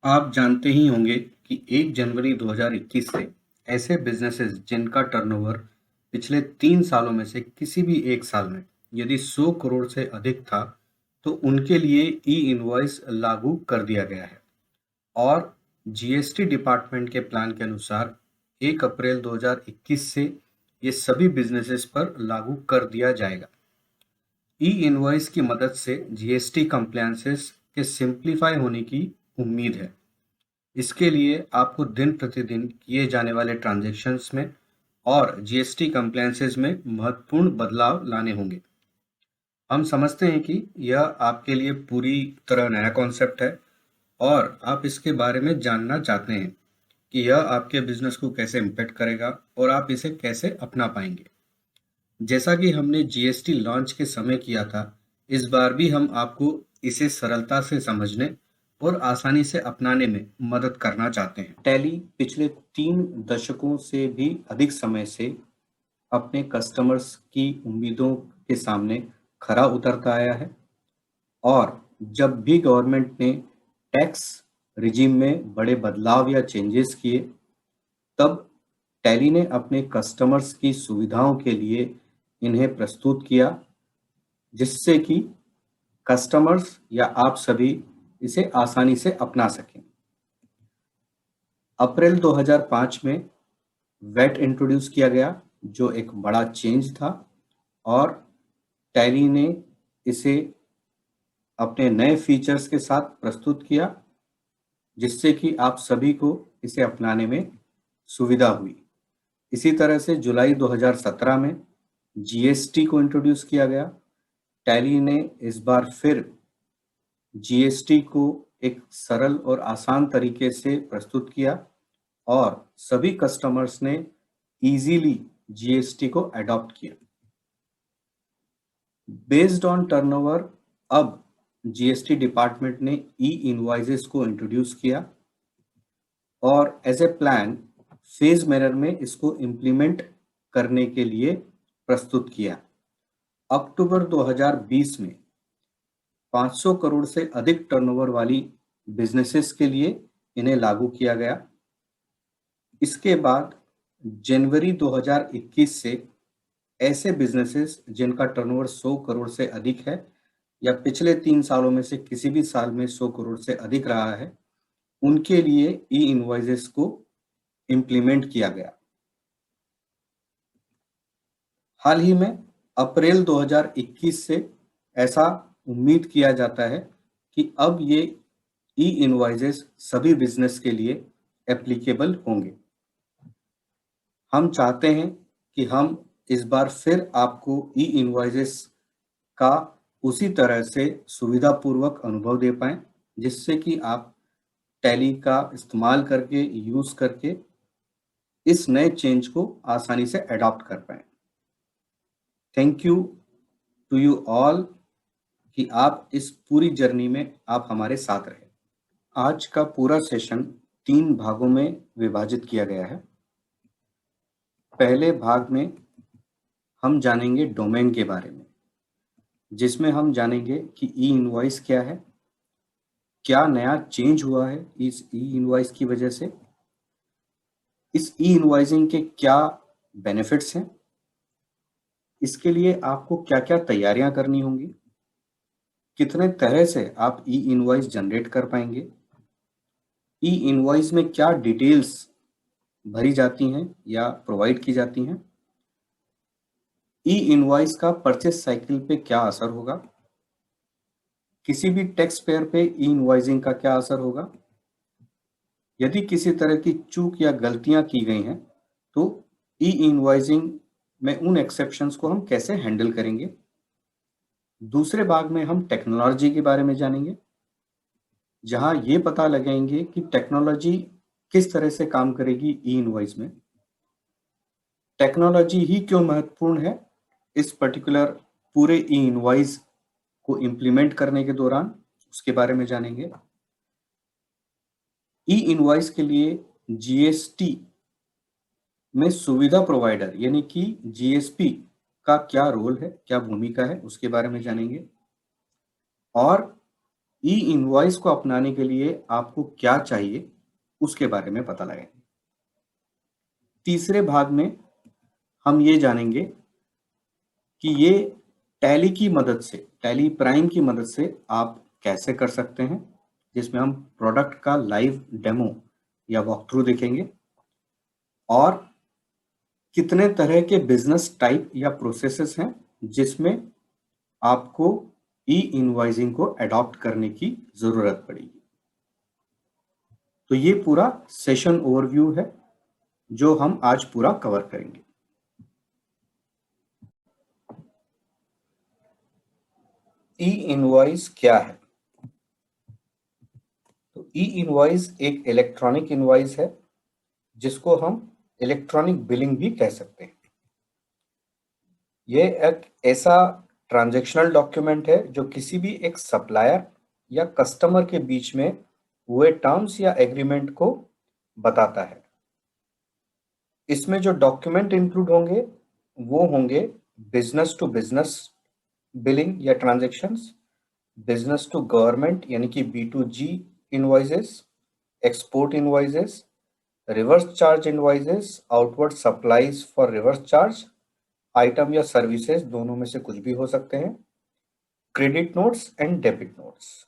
आप जानते ही होंगे कि 1 जनवरी 2021 से ऐसे बिजनेसेस जिनका टर्नओवर पिछले 3 सालों में से किसी भी एक साल में यदि 100 करोड़ से अधिक था, तो उनके लिए ई-इनवॉइस लागू कर दिया गया है और जीएसटी डिपार्टमेंट के प्लान के अनुसार 1 अप्रैल 2021 से ये सभी बिजनेसेस पर लागू कर दिया जाएगा। ई-इनवॉइस की मदद से जीएसटी कंप्लायंसेस के सिंप्लीफाई होने की उम्मीद है। इसके लिए आपको दिन प्रतिदिन किए जाने वाले ट्रांजैक्शंस में और जीएसटी कंप्लायंसेस में महत्वपूर्ण बदलाव लाने होंगे। हम समझते हैं कि यह आपके लिए पूरी तरह नया कॉन्सेप्ट है और आप इसके बारे में जानना चाहते हैं कि यह आपके बिजनेस को कैसे इम्पैक्ट करेगा और आप इसे कैसे अपना पाएंगे। जैसा कि हमने जीएसटी लॉन्च के समय किया था, इस बार भी हम आपको इसे सरलता से समझने और आसानी से अपनाने में मदद करना चाहते हैं। टैली पिछले 3 दशकों से भी अधिक समय से अपने कस्टमर्स की उम्मीदों के सामने खरा उतरता आया है और जब भी गवर्नमेंट ने टैक्स रिजीम में बड़े बदलाव या चेंजेस किए, तब टैली ने अपने कस्टमर्स की सुविधाओं के लिए इन्हें प्रस्तुत किया, जिससे कि कस्टमर्स या आप सभी इसे आसानी से अपना सकें। अप्रैल 2005 में वैट इंट्रोड्यूस किया गया, जो एक बड़ा चेंज था और टैली ने इसे अपने नए फीचर्स के साथ प्रस्तुत किया, जिससे कि आप सभी को इसे अपनाने में सुविधा हुई। इसी तरह से जुलाई 2017 में जीएसटी को इंट्रोड्यूस किया गया। टैली ने इस बार फिर जीएसटी को एक सरल और आसान तरीके से प्रस्तुत किया और सभी कस्टमर्स ने इजीली जीएसटी को अडॉप्ट किया। बेस्ड ऑन टर्नओवर, अब जीएसटी डिपार्टमेंट ने ई इनवॉइसेस को इंट्रोड्यूस किया और as a plan phase manner में इसको इम्प्लीमेंट करने के लिए प्रस्तुत किया। अक्टूबर 2020 में 500 करोड़ से अधिक टर्नओवर वाली बिजनेसेस के लिए इन्हें लागू किया गया। इसके बाद जनवरी 2021 से ऐसे बिजनेसेस जिनका टर्नओवर 100 करोड़ से अधिक है या पिछले 3 सालों में से किसी भी साल में 100 करोड़ से अधिक रहा है, उनके लिए ई इनवॉइसेस को इम्प्लीमेंट किया गया। हाल ही में अप्रैल 2021 से ऐसा उम्मीद किया जाता है कि अब ये ई इनवॉइसेस सभी बिजनेस के लिए एप्लीकेबल होंगे। हम चाहते हैं कि हम इस बार फिर आपको ई इनवॉइसेस का उसी तरह से सुविधापूर्वक अनुभव दे पाएं, जिससे कि आप टैली का इस्तेमाल करके, यूज करके इस नए चेंज को आसानी से अडॉप्ट कर पाएं। Thank you to you all कि आप इस पूरी जर्नी में आप हमारे साथ रहे। आज का पूरा सेशन 3 भागों में विभाजित किया गया है। पहले भाग में हम जानेंगे डोमेन के बारे में, जिसमें हम जानेंगे कि ई इनवॉइस क्या है, क्या नया चेंज हुआ है इस ई इनवॉइस की वजह से, इस ई इनवॉइसिंग के क्या बेनिफिट्स हैं, इसके लिए आपको क्या-क्या तैयारियां करनी होंगी, कितने तरह से आप ई इनवॉइस जनरेट कर पाएंगे, ई इनवॉइस में क्या डिटेल्स भरी जाती हैं या प्रोवाइड की जाती हैं, ई इनवॉइस का परचेस साइकिल पे क्या असर होगा, किसी भी टैक्स पेयर पे ई इनवॉइसिंग का क्या असर होगा, यदि किसी तरह की चूक या गलतियां की गई हैं तो ई इनवॉइसिंग में उन एक्सेप्शंस को हम कैसे हैंडल करेंगे। दूसरे भाग में हम टेक्नोलॉजी के बारे में जानेंगे, जहां ये पता लगाएंगे कि टेक्नोलॉजी किस तरह से काम करेगी ई इनवॉइस में, टेक्नोलॉजी ही क्यों महत्वपूर्ण है इस पर्टिकुलर पूरे ई इनवॉइस को इम्प्लीमेंट करने के दौरान, उसके बारे में जानेंगे। ई इनवॉइस के लिए जीएसटी में सुविधा प्रोवाइडर यानी कि जीएसपी का क्या रोल है, क्या भूमिका है, उसके बारे में जानेंगे। और ई इनवॉइस को अपनाने के लिए आपको क्या चाहिए उसके बारे में पता लगाएंगे। तीसरे भाग में हम ये जानेंगे कि ये टैली की मदद से, टैली प्राइम की मदद से आप कैसे कर सकते हैं, जिसमें हम प्रोडक्ट का लाइव डेमो या वॉक थ्रू देखेंगे और कितने तरह के बिजनेस टाइप या प्रोसेसेस हैं जिसमें आपको ई इनवॉइसिंग को अडॉप्ट करने की जरूरत पड़ेगी। तो ये पूरा सेशन ओवरव्यू है जो हम आज पूरा कवर करेंगे। ई इनवॉइस क्या है? तो ई इनवॉइस एक इलेक्ट्रॉनिक इनवॉइस है जिसको हम इलेक्ट्रॉनिक बिलिंग भी कह सकते हैं। यह एक ऐसा ट्रांजैक्शनल डॉक्यूमेंट है जो किसी भी एक सप्लायर या कस्टमर के बीच में हुए टर्म्स या एग्रीमेंट को बताता है। इसमें जो डॉक्यूमेंट इंक्लूड होंगे वो होंगे बिजनेस टू बिजनेस बिलिंग या ट्रांजैक्शंस, बिजनेस टू गवर्नमेंट यानी कि B2G invoices, export invoices, reverse charge invoices, outward supplies for reverse charge, item या सर्विसेज दोनों में से कुछ भी हो सकते हैं, credit notes and debit notes.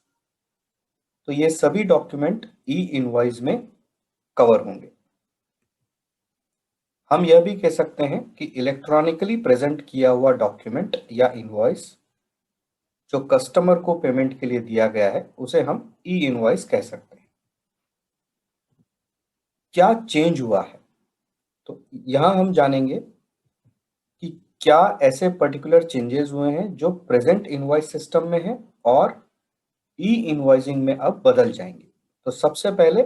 तो ये सभी डॉक्यूमेंट ई इनवॉइस में कवर होंगे। हम यह भी कह सकते हैं कि इलेक्ट्रॉनिकली प्रेजेंट किया हुआ डॉक्यूमेंट या इनवॉइस जो कस्टमर को पेमेंट के लिए दिया गया है उसे हम ई इनवॉइस कह सकते हैं। क्या चेंज हुआ है? तो यहां हम जानेंगे कि क्या ऐसे पर्टिकुलर चेंजेस हुए हैं जो प्रेजेंट इनवॉइस सिस्टम में है और ई इनवॉइसिंग में अब बदल जाएंगे। तो सबसे पहले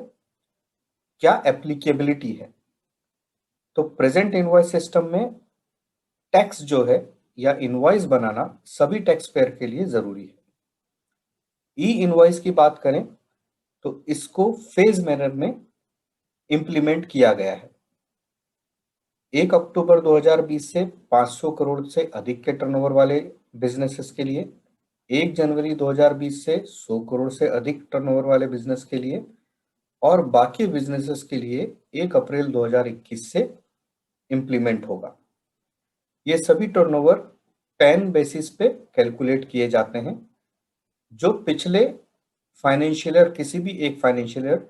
क्या एप्लीकेबिलिटी है? तो प्रेजेंट इनवॉइस सिस्टम में टैक्स जो है या इनवॉइस बनाना सभी टैक्स पेयर के लिए जरूरी है। ई इनवॉइस की बात करें तो इसको फेज मैनर में इंप्लीमेंट किया गया है। 1 अक्टूबर 2020 से 500 करोड़ से अधिक के टर्नओवर वाले बिजनेसेस के लिए, 1 जनवरी 2020 से 100 करोड़ से अधिक टर्नओवर वाले बिजनेस के लिए और बाकी बिजनेसेस के लिए 1 अप्रैल 2021 से इंप्लीमेंट होगा। ये सभी टर्नओवर 10 बेसिस पे कैलकुलेट किए जाते हैं जो पिछले फाइनेंशियल ईयर किसी भी एक फाइनेंशियल ईयर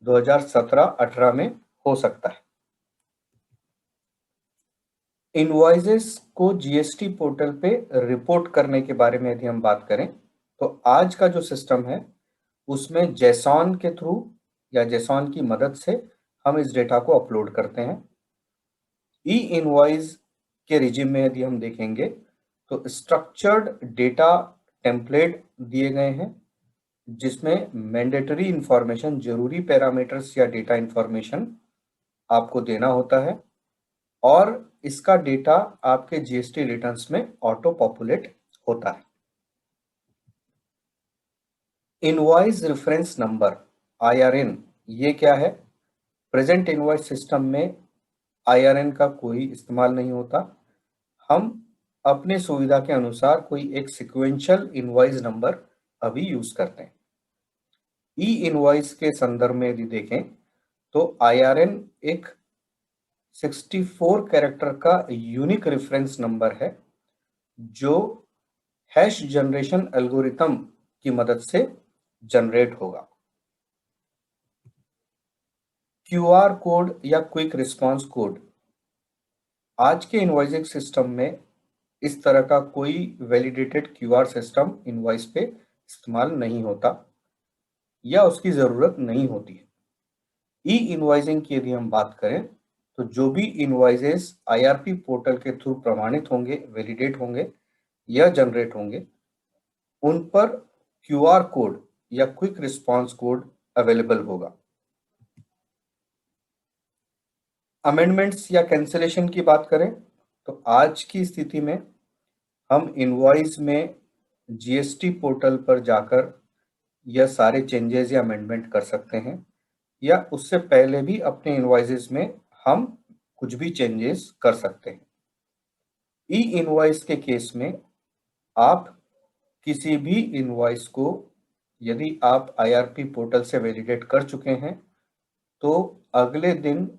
2017-18 में हो सकता है। इनवॉइसेस को जीएसटी पोर्टल पे रिपोर्ट करने के बारे में यदि हम बात करें तो आज का जो सिस्टम है उसमें जेसॉन के थ्रू या जेसॉन की मदद से हम इस डेटा को अपलोड करते हैं। ई इनवॉइस के रिजिम में यदि हम देखेंगे तो स्ट्रक्चर्ड डेटा टेम्पलेट दिए गए हैं जिसमें मैंडेटरी इंफॉर्मेशन, जरूरी पैरामीटर्स या डेटा इंफॉर्मेशन आपको देना होता है और इसका डेटा आपके जीएसटी रिटर्न्स में ऑटो पॉपुलेट होता है। इनवॉइस रेफरेंस नंबर IRN ये क्या है? प्रेजेंट इनवॉइस सिस्टम में IRN का कोई इस्तेमाल नहीं होता। हम अपने सुविधा के अनुसार कोई एक सिक्वेंशियल इनवॉइस नंबर अभी यूज करते हैं। ई इनवॉइस के संदर्भ में यदि देखें तो IRN एक 64 कैरेक्टर का यूनिक रेफरेंस नंबर है जो हैश जनरेशन एल्गोरिथम की मदद से जनरेट होगा। QR कोड या क्विक रिस्पांस कोड आज के इनवॉइसिंग सिस्टम में इस तरह का कोई वैलिडेटेड QR सिस्टम इनवॉइस पे इस्तेमाल नहीं होता या उसकी जरूरत नहीं होती है। ई इनवॉइसिंग की यदि हम बात करें तो जो भी इनवॉइसेस IRP पोर्टल के थ्रू प्रमाणित होंगे, वैलिडेट होंगे या जनरेट होंगे उन पर QR कोड या क्विक रिस्पांस कोड अवेलेबल होगा। अमेंडमेंट्स या कैंसिलेशन की बात करें तो आज की स्थिति में हम इनवॉइस में जीएसटी पोर्टल पर जाकर यह सारे चेंजेस या अमेंडमेंट कर सकते हैं या उससे पहले भी अपने इनवॉइसेस में हम कुछ भी चेंजेस कर सकते हैं। ई इनवॉइस के केस में आप किसी भी इनवॉइस को यदि आप IRP पोर्टल से वैलिडेट कर चुके हैं तो अगले दिन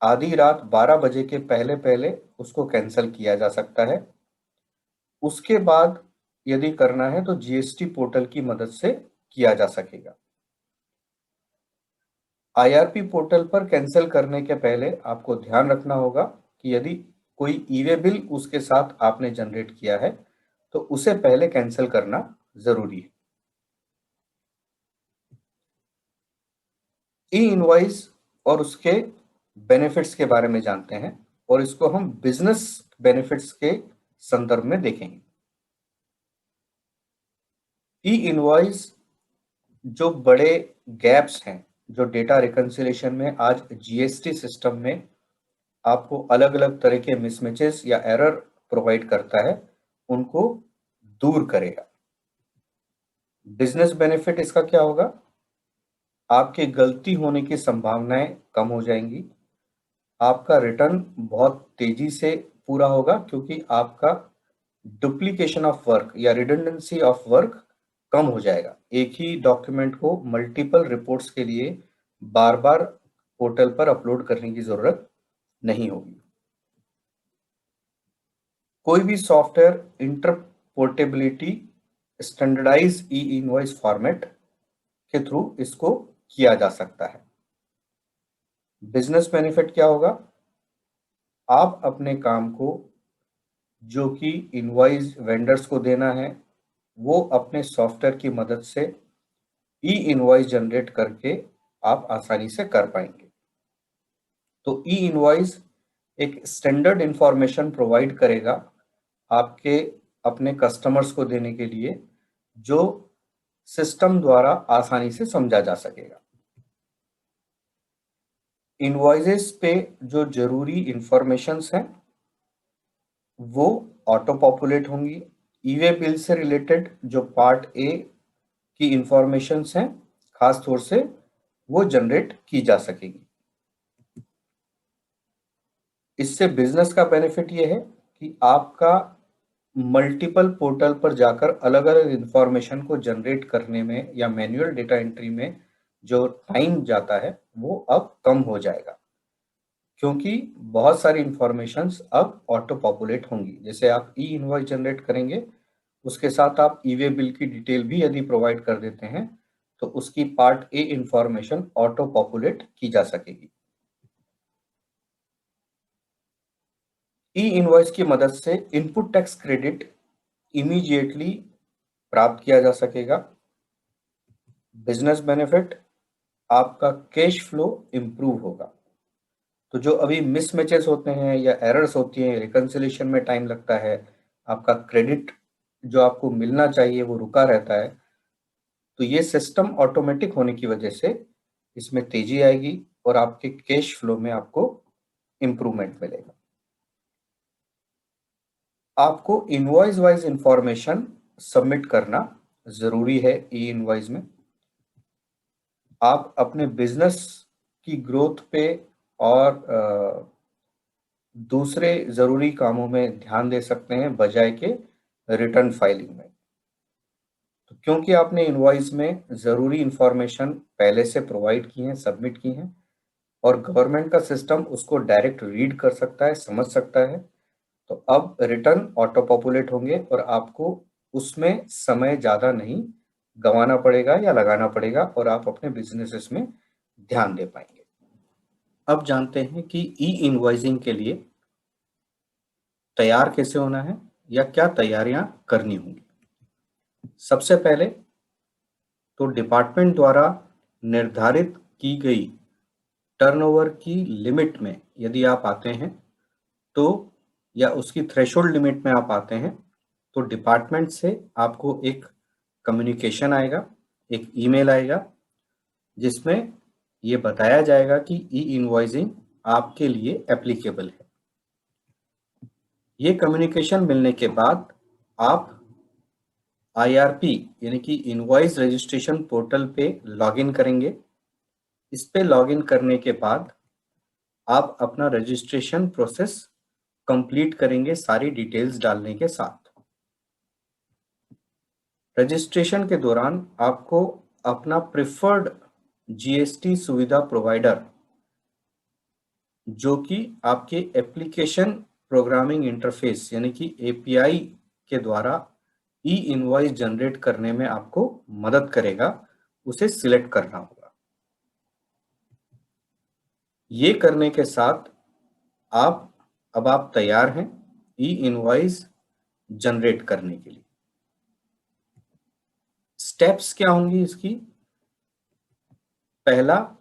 आधी रात 12 बजे के पहले पहले उसको कैंसिल किया जा सकता है। उसके बाद यदि करना है तो GST पोर्टल की मदद से किया जा सकेगा। IRP पोर्टल पर कैंसिल करने के पहले आपको ध्यान रखना होगा कि यदि कोई ई-वे बिल उसके साथ आपने जनरेट किया है तो उसे पहले कैंसिल करना जरूरी है। ई-इनवॉइस और उसके बेनिफिट्स के बारे में जानते हैं और इसको हम बिजनेस बेनिफिट्स के संदर्भ में देखेंगे। ई-इनवॉइस जो बड़े गैप्स हैं, जो डेटा रिकंसिलिएशन में आज GST सिस्टम में आपको अलग-अलग तरह के मिसमैचेस या एरर प्रोवाइड करता है, उनको दूर करेगा। बिजनेस बेनिफिट इसका क्या होगा? आपके गलती होने की संभावनाएं कम हो जाएंगी। आपका रिटर्न बहुत तेजी से पूरा होगा क्योंकि आपका डुप्लीकेशन ऑफ वर्क या रिडंडेंसी ऑफ वर्क कम हो जाएगा। एक ही डॉक्यूमेंट को मल्टीपल रिपोर्ट्स के लिए बार-बार पोर्टल पर अपलोड करने की जरूरत नहीं होगी। कोई भी software interoperability standardise e invoice format के थ्रू इसको किया जा सकता है। बिजनेस बेनिफिट क्या होगा? आप अपने काम को जो कि इनवॉइस वेंडर्स को देना है वो अपने सॉफ्टवेयर की मदद से ई इनवॉइस जनरेट करके आप आसानी से कर पाएंगे। तो ई इनवॉइस एक स्टैंडर्ड इंफॉर्मेशन प्रोवाइड करेगा आपके अपने कस्टमर्स को देने के लिए जो सिस्टम द्वारा आसानी से समझा जा सकेगा। इनवॉइसेस पे जो जरूरी इंफॉर्मेशंस हैं वो ऑटो पॉपुलेट होंगी। ई-वे बिल से रिलेटेड जो पार्ट ए की इंफॉर्मेशंस हैं खास तौर से वो जनरेट की जा सकेगी। इससे बिजनेस का बेनिफिट ये है कि आपका मल्टीपल पोर्टल पर जाकर अलग-अलग इंफॉर्मेशन को जनरेट करने में या मैन्युअल डेटा एंट्री में जो टाइम जाता है वो अब कम हो जाएगा क्योंकि बहुत सारी इंफॉर्मेशंस अब ऑटो पॉपुलेट होंगी। जैसे आप ई इनवॉइस जनरेट करेंगे उसके साथ आप ई-वे बिल की डिटेल भी यदि प्रोवाइड कर देते हैं तो उसकी part A information auto populate की जा सकेगी। ई इनवॉइस की मदद से इनपुट टैक्स क्रेडिट इमीडिएटली प्राप्त किया जा सकेगा। बिजनेस बेनिफिट आपका कैश फ्लो इंप्रूव होगा। तो जो अभी मिसमैचेस होते हैं या एरर्स होती हैं, रिकंसिलिएशन में टाइम लगता है, आपका क्रेडिट जो आपको मिलना चाहिए वो रुका रहता है, तो ये सिस्टम ऑटोमेटिक होने की वजह से इसमें तेजी आएगी और आपके कैश फ्लो में आपको इंप्रूवमेंट मिलेगा। आपको इनवॉइस वाइज इंफॉर्मेशन सबमिट करना जरूरी है ई इनवॉइस में। आप अपने बिजनेस की ग्रोथ पे और दूसरे जरूरी कामों में ध्यान दे सकते हैं बजाय के रिटर्न फाइलिंग में। तो क्योंकि आपने इनवॉइस में जरूरी इंफॉर्मेशन पहले से प्रोवाइड की है, सबमिट की है और गवर्नमेंट का सिस्टम उसको डायरेक्ट रीड कर सकता है, समझ सकता है, तो अब रिटर्न ऑटो पॉपुलेट होंगे और आपको उसमें समय ज्यादा नहीं गंवाना पड़ेगा या लगाना पड़ेगा और आप अपने बिजनेसेस में ध्यान दे पाएंगे। अब जानते हैं कि ई इनवॉइसिंग के लिए तैयार कैसे होना है या क्या तैयारियां करनी होंगी। सबसे पहले तो डिपार्टमेंट द्वारा निर्धारित की गई टर्नओवर की लिमिट में यदि आप आते हैं तो या उसकी थ्रेशोल्ड लिमिट में आप आते हैं तो डिपार्टमेंट से आपको एक कम्युनिकेशन आएगा, एक ईमेल आएगा जिसमें ये बताया जाएगा कि ई इनवॉइसिंग आपके लिए एप्लीकेबल है। ये कम्युनिकेशन मिलने के बाद आप IRP यानी कि इनवॉइस रजिस्ट्रेशन पोर्टल पे लॉगिन करेंगे। इस पे लॉगिन करने के बाद आप अपना रजिस्ट्रेशन प्रोसेस कंप्लीट करेंगे सारी डिटेल्स डालने के साथ। रजिस्ट्रेशन के दौरान आपको अपना प्रिफर्ड जीएसटी सुविधा प्रोवाइडर, जो कि आपके एप्लीकेशन प्रोग्रामिंग इंटरफेस यानी कि एपीआई के द्वारा ई इनवॉइस जनरेट करने में आपको मदद करेगा, उसे सिलेक्ट करना होगा। ये करने के साथ आप तैयार हैं ई इनवॉइस जनरेट करने के लिए। स्टेप्स क्या होंगी इसकी? पहला,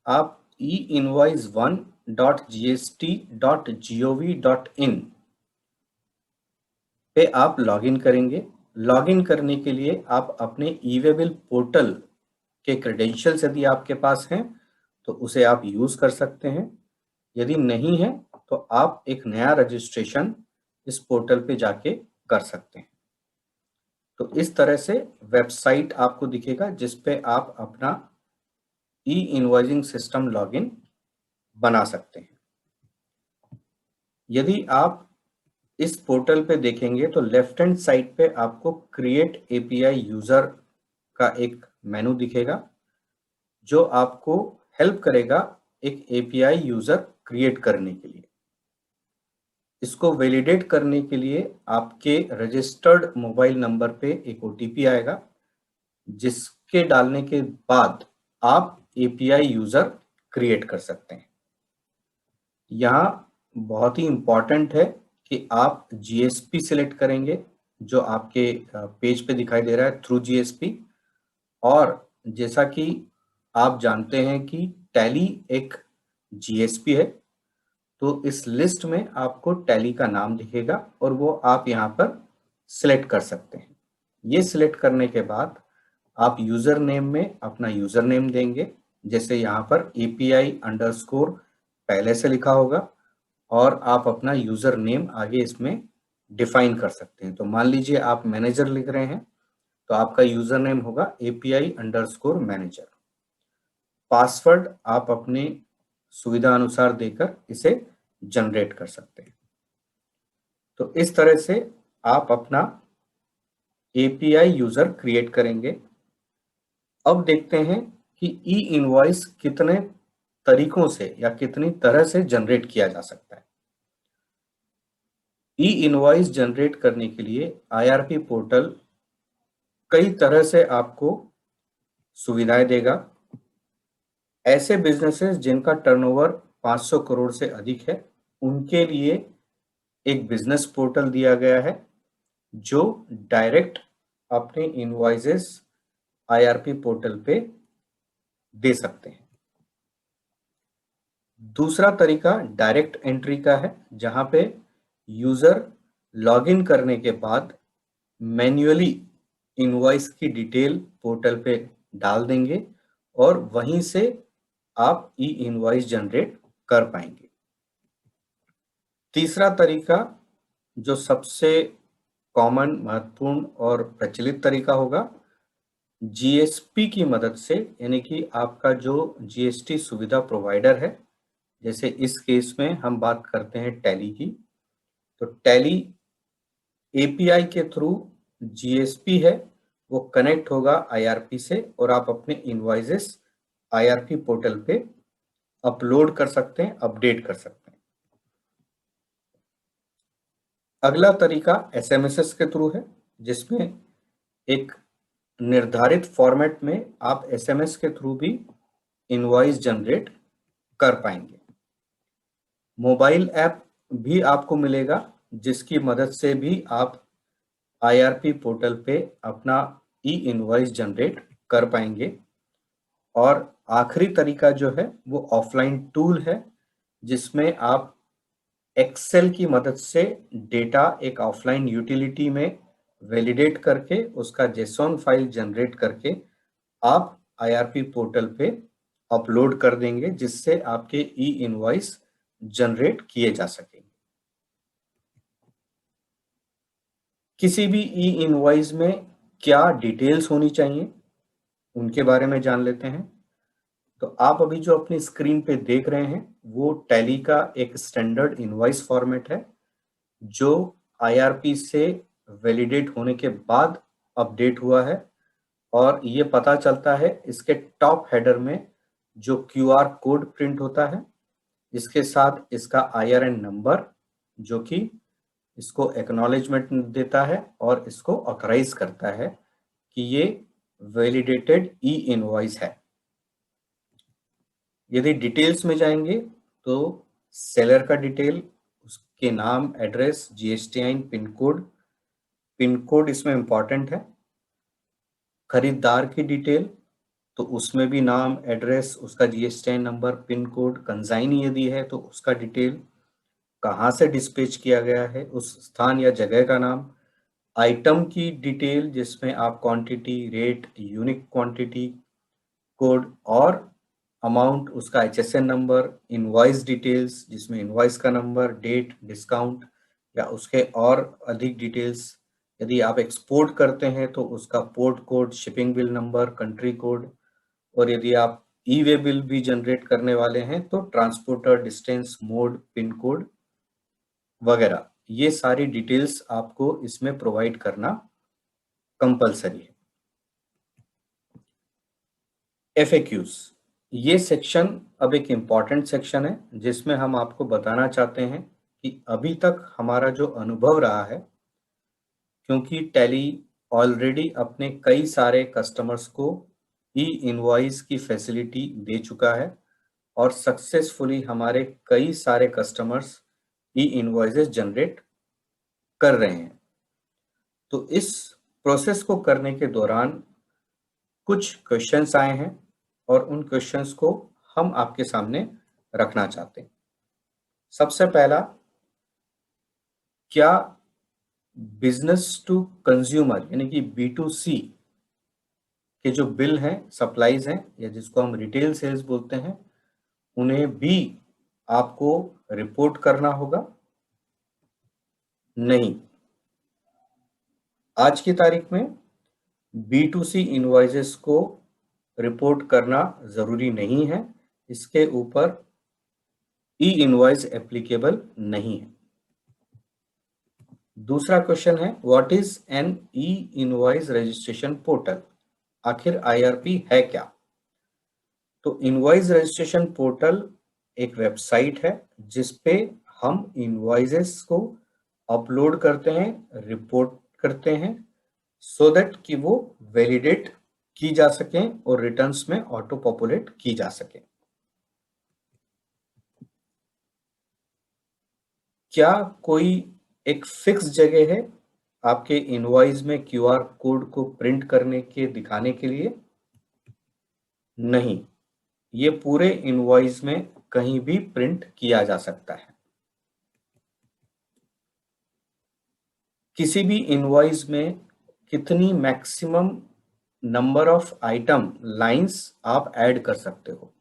आप einvoice1.gst.gov.in पे आप लॉगिन करेंगे। लॉगिन करने के लिए आप अपने ई-वे-बिल पोर्टल के क्रेडेंशियल्स यदि आपके पास हैं तो उसे आप यूज कर सकते हैं। यदि नहीं है तो आप एक नया रजिस्ट्रेशन इस पोर्टल पे जाके कर सकते हैं। तो इस तरह से वेबसाइट आपको दिखेगा जिस पे आप अपना ई इनवॉइसिंग सिस्टम लॉगिन बना सकते हैं। यदि आप इस पोर्टल पे देखेंगे तो लेफ्ट हैंड साइड पे आपको क्रिएट एपीआई यूजर का एक मेनू दिखेगा जो आपको हेल्प करेगा एक एपीआई यूजर क्रिएट करने के लिए। इसको वैलिडेट करने के लिए आपके रजिस्टर्ड मोबाइल नंबर पे एक ओटीपी आएगा, जिसके डालने के बाद आप एपीआई यूजर क्रिएट कर सकते हैं। यहाँ बहुत ही इंपॉर्टेंट है कि आप जीएसपी सिलेक्ट करेंगे जो आपके पेज पे दिखाई दे रहा है थ्रू जीएसपी। और जैसा कि आप जानते हैं कि टैली एक जीएसपी है, तो इस लिस्ट में आपको टैली का नाम दिखेगा और वो आप यहाँ पर सिलेक्ट कर सकते हैं। ये सिलेक्ट करने के बाद आप यूजर नेम में अपना यूजर नेम देंगे, जैसे यहाँ पर API_ पहले से लिखा होगा, और आप अपना यूजर नेम आगे इसमें डिफाइन कर सकते हैं। तो मान लीजिए आप मैनेजर लिख रहे हैं तो आपका यूजर नेम होगा API_मैनेजर। पासवर्ड आप अपने सुविधा अनुसार देकर इसे जनरेट कर सकते हैं। तो इस तरह से आप अपना एपीआई यूजर क्रिएट करेंगे। अब देखते हैं कि ई इनवॉइस कितने तरीकों से या कितनी तरह से जनरेट किया जा सकता है। ई इनवॉइस जनरेट करने के लिए आईआरपी पोर्टल कई तरह से आपको सुविधाएं देगा। ऐसे बिजनेसेस जिनका टर्नओवर 500 करोड़ से अधिक है, उनके लिए एक बिजनेस पोर्टल दिया गया है जो डायरेक्ट अपने इनवॉइसेस आईआरपी पोर्टल पे दे सकते हैं। दूसरा तरीका डायरेक्ट एंट्री का है, जहां पे यूजर लॉगिन करने के बाद मैन्युअली इनवॉइस की डिटेल पोर्टल पे डाल देंगे और वहीं से आप ई इनवॉइस जनरेट कर पाएंगे। तीसरा तरीका जो सबसे कॉमन, महत्वपूर्ण और प्रचलित तरीका होगा, जीएसपी की मदद से, यानी कि आपका जो जीएसटी सुविधा प्रोवाइडर है, जैसे इस केस में हम बात करते हैं टैली की, तो टैली एपीआई के थ्रू जीएसपी है वो कनेक्ट होगा आईआरपी से और आप अपने इनवॉइसेस आईआरपी पोर्टल पे अपलोड कर सकते हैं, अपडेट कर सकते हैं। अगला तरीका एसएमएस के थ्रू है, जिसमें एक निर्धारित फॉर्मेट में आप एसएमएस के थ्रू भी इनवॉइस जनरेट कर पाएंगे। मोबाइल ऐप भी आपको मिलेगा जिसकी मदद से भी आप आईआरपी पोर्टल पे अपना ई इनवॉइस जनरेट कर पाएंगे। और आखिरी तरीका जो है वो ऑफलाइन टूल है, जिसमें आप एक्सेल की मदद से डेटा एक ऑफलाइन यूटिलिटी में वैलिडेट करके उसका जेसॉन फाइल जनरेट करके आप आईआरपी पोर्टल पे अपलोड कर देंगे, जिससे आपके ई इनवॉइस जनरेट किए जा सकेंगे। किसी भी ई इनवॉइस में क्या डिटेल्स होनी चाहिए उनके बारे में जान लेते हैं। तो आप अभी जो अपनी स्क्रीन पे देख रहे हैं वो टैली का एक स्टैंडर्ड इनवॉइस फॉर्मेट है जो आईआरपी से वैलिडेट होने के बाद अपडेट हुआ है और ये पता चलता है इसके टॉप हेडर में जो क्यूआर कोड प्रिंट होता है, इसके साथ इसका आईआरएन नंबर जो कि इसको एक्नॉलेजमेंट देता है और इसको ऑथराइज करता है कि ये वैलिडेटेड ई इनवॉइस है। यदि डिटेल्स में जाएंगे तो सेलर का डिटेल, उसके नाम, एड्रेस, जीएसटीआईन, पिन कोड इसमें इंपॉर्टेंट है। खरीदार की डिटेल, तो उसमें भी नाम, एड्रेस, उसका जीएसटीआईन नंबर, पिन कोड, कंसाइनी यदि है तो उसका डिटेल, कहाँ से डिस्पैच किया गया है उस स्थान या जगह का नाम, आइटम की डिटेल जिसमें आप quantity, rate, unique quantity code और अमाउंट, उसका एचएसएन नंबर, इनवॉइस डिटेल्स जिसमें इनवॉइस का नंबर, डेट, डिस्काउंट या उसके और अधिक डिटेल्स। यदि आप एक्सपोर्ट करते हैं तो उसका port code, shipping bill number, country code, और यदि आप ई वे बिल भी जनरेट करने वाले हैं तो transporter, distance, mode, pin code वगैरह, ये सारी डिटेल्स आपको इसमें प्रोवाइड करना कंपलसरी है। एफएक्यूज, ये सेक्शन अब एक इम्पॉर्टेंट सेक्शन है जिसमें हम आपको बताना चाहते हैं कि अभी तक हमारा जो अनुभव रहा है, क्योंकि टैली ऑलरेडी अपने कई सारे कस्टमर्स को ई इनवॉइस की फैसिलिटी दे चुका है और सक्सेसफुली हमारे कई सारे कस्टमर्स ई इनवॉइसेस जनरेट कर रहे हैं। तो इस प्रोसेस को करने के दौरान कुछ क्वेश्चंस आए हैं और उन क्वेश्चंस को हम आपके सामने रखना चाहते हैं। सबसे पहला, क्या बिजनेस टू कंज्यूमर यानी कि B2C के जो बिल हैं, सप्लाईज हैं या जिसको हम रिटेल सेल्स बोलते हैं, उन्हें भी आपको रिपोर्ट करना होगा? नहीं। आज की तारीख में B2C इनवॉइसेस को रिपोर्ट करना जरूरी नहीं है, इसके ऊपर ई इनवॉइस एप्लीकेबल नहीं है। दूसरा क्वेश्चन है, what is an e invoice registration portal? आखिर आईआरपी है क्या? तो इनवॉइस रजिस्ट्रेशन पोर्टल एक वेबसाइट है जिसपे हम इनवॉइसेस को अपलोड करते हैं, रिपोर्ट करते हैं, सो दैट कि वो वैलिडेट की जा सके और रिटर्न्स में ऑटो पॉपुलेट की जा सके। क्या कोई एक फिक्स जगह है आपके इनवॉइस में क्यूआर कोड को प्रिंट करने के, दिखाने के लिए? नहीं, ये पूरे इनवॉइस में कहीं भी प्रिंट किया जा सकता है। किसी भी इनवॉइस में कितनी maximum number of item lines आप ऐड कर सकते हो,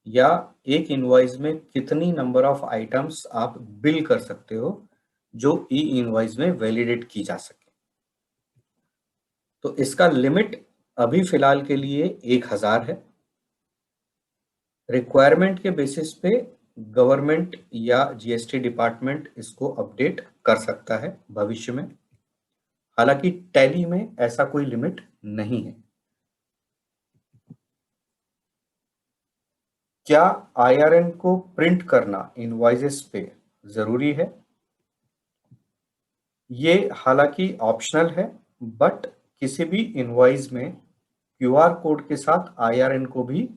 या एक इनवॉइस में कितनी नंबर ऑफ आइटम्स आप बिल कर सकते हो जो ई इनवॉइस में वैलिडेट की जा सके। तो इसका लिमिट अभी फिलहाल के लिए 1000 है। रिक्वायरमेंट के बेसिस पे गवर्नमेंट या जीएसटी डिपार्टमेंट इसको अपडेट कर सकता है भविष्य में। हालांकि टैली में ऐसा कोई लिमिट नहीं है। क्या आईआरएन को प्रिंट करना इनवॉइसेस पे जरूरी है? ये हालांकि ऑप्शनल है, बट किसी भी इनवॉइस में क्यूआर कोड के साथ आईआरएन को भी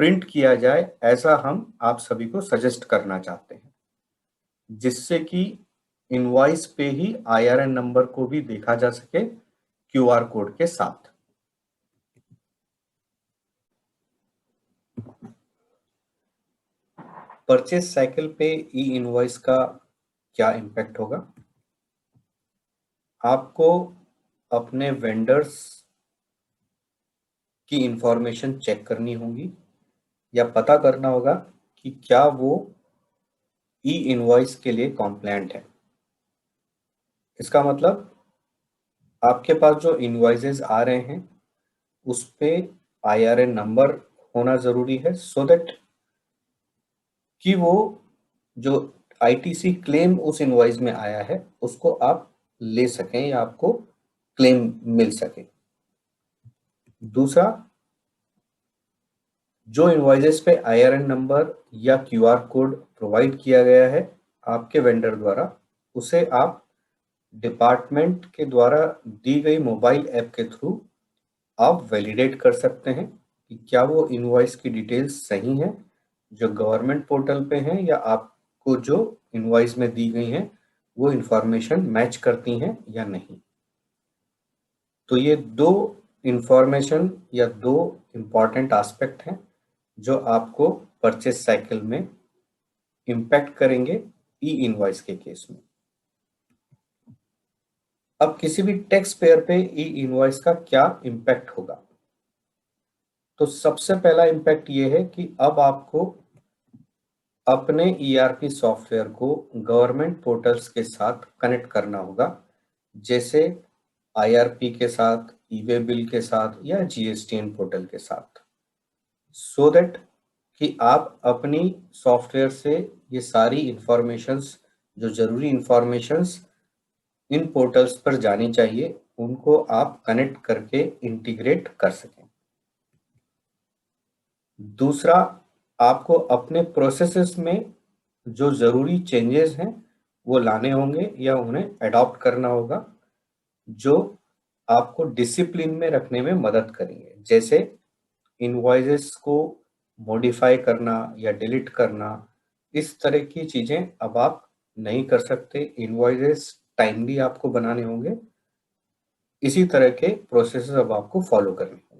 प्रिंट किया जाए, ऐसा हम आप सभी को सजेस्ट करना चाहते हैं, जिससे कि इनवॉइस पे ही आईआरएन नंबर को भी देखा जा सके क्यूआर कोड के साथ। परचेज साइकिल पे ई इनवॉइस का क्या इम्पैक्ट होगा? आपको अपने वेंडर्स की इंफॉर्मेशन चेक करनी होगी या पता करना होगा कि क्या वो ई इनवॉइस के लिए कॉम्प्लायंट है। इसका मतलब आपके पास जो इनवॉइसेस आ रहे हैं उस पे आईआरएन नंबर होना जरूरी है, सो दैट कि वो जो आईटीसी क्लेम उस इनवॉइस में आया है उसको आप ले सकें या आपको क्लेम मिल सके। दूसरा, जो इनवॉइसेस पे IRN नंबर या QR कोड प्रोवाइड किया गया है आपके वेंडर द्वारा, उसे आप डिपार्टमेंट के द्वारा दी गई मोबाइल ऐप के थ्रू आप वैलिडेट कर सकते हैं कि क्या वो इनवॉइस की डिटेल्स सही हैं जो गवर्नमेंट पोर्टल पे हैं, या आपको जो इनवॉइस में दी गई हैं वो इंफॉर्मेशन मैच करती हैं या नहीं। तो ये दो इंफॉर्मेशन या दो इम्पॉर्टेंट एस्पेक्ट हैं जो आपको परचेज साइकिल में इम्पैक्ट करेंगे ई इनवॉइस के केस में। अब किसी भी टैक्स पेयर पे ई इनवॉइस का क्या इम्पैक्ट होगा? तो सबसे पहला इम्पैक्ट ये है कि अब आपको अपने ERP सॉफ्टवेयर को गवर्नमेंट पोर्टल्स के साथ कनेक्ट करना होगा, जैसे IRP के साथ, ई-वे बिल के साथ या GSTN पोर्टल के साथ, सो दैट कि आप अपनी सॉफ्टवेयर से ये सारी इंफॉर्मेशंस, जो जरूरी इंफॉर्मेशंस इन पोर्टल्स पर जानी चाहिए, उनको आप कनेक्ट करके इंटीग्रेट कर सकें। दूसरा, आपको अपने प्रोसेसेस में जो ज़रूरी चेंजेस हैं वो लाने होंगे या उन्हें अडॉप्ट करना होगा, जो आपको डिसिप्लिन में रखने में मदद करेंगे, जैसे इनवॉइसेस को मॉडिफाई करना या डिलीट करना। इस तरह की चीज़ें अब आप नहीं कर सकते। इनवॉइसेस टाइमली आपको बनाने होंगे। इसी तरह के प्रोसेसेस अब आपको फॉलो करने होंगे।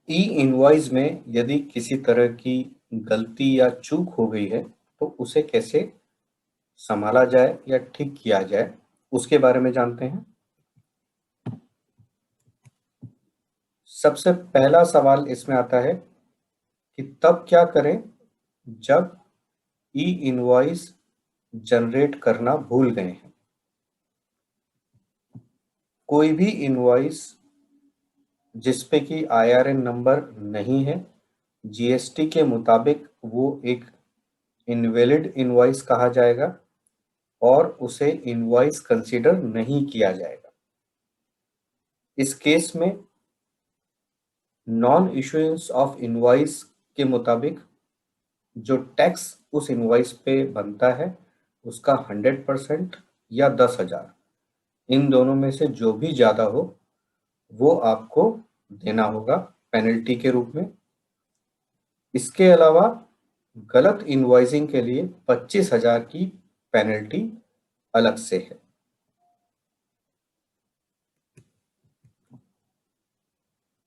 ई इनवॉइस में यदि किसी तरह की गलती या चूक हो गई है तो उसे कैसे संभाला जाए या ठीक किया जाए, उसके बारे में जानते हैं। सबसे पहला सवाल इसमें आता है कि तब क्या करें जब ई इनवॉइस जनरेट करना भूल गए हैं। कोई भी इनवॉइस जिसपे कि IRN नंबर नहीं है, GST के मुताबिक वो एक इनवैलिड इनवॉइस कहा जाएगा और उसे इनवॉइस कंसीडर नहीं किया जाएगा। इस केस में नॉन इशुएंस ऑफ इनवॉइस के मुताबिक जो टैक्स उस इनवॉइस पे बनता है उसका 100% या 10,000, इन दोनों में से जो भी ज़्यादा हो वो आपको देना होगा पेनल्टी के रूप में। इसके अलावा गलत इनवॉइसिंग के लिए 25,000 की पेनल्टी अलग से है।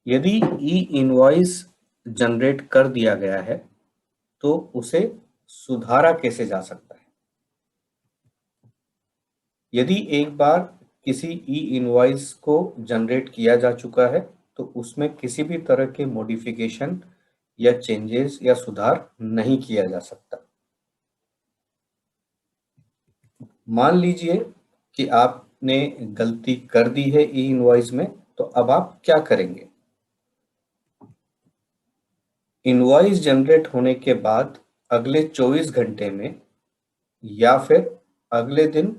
यदि ई इनवॉइस जनरेट कर दिया गया है तो उसे सुधारा कैसे जा सकता है? यदि एक बार किसी ई इनवॉइस को जनरेट किया जा चुका है तो उसमें किसी भी तरह के मॉडिफिकेशन या चेंजेस या सुधार नहीं किया जा सकता। मान लीजिए कि आपने गलती कर दी है ई इनवॉइस में, तो अब आप क्या करेंगे? इनवॉइस जनरेट होने के बाद अगले 24 घंटे में या फिर अगले दिन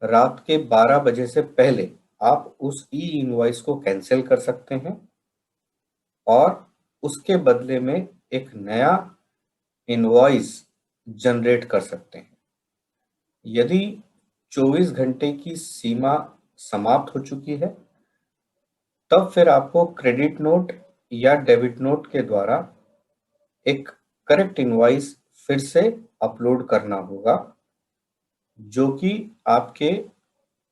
रात के 12 बजे से पहले आप उस ई इनवॉइस को कैंसिल कर सकते हैं और उसके बदले में एक नया इनवॉइस जनरेट कर सकते हैं। यदि 24 घंटे की सीमा समाप्त हो चुकी है, तब फिर आपको क्रेडिट नोट या डेबिट नोट के द्वारा एक करेक्ट इनवॉइस फिर से अपलोड करना होगा, जो कि आपके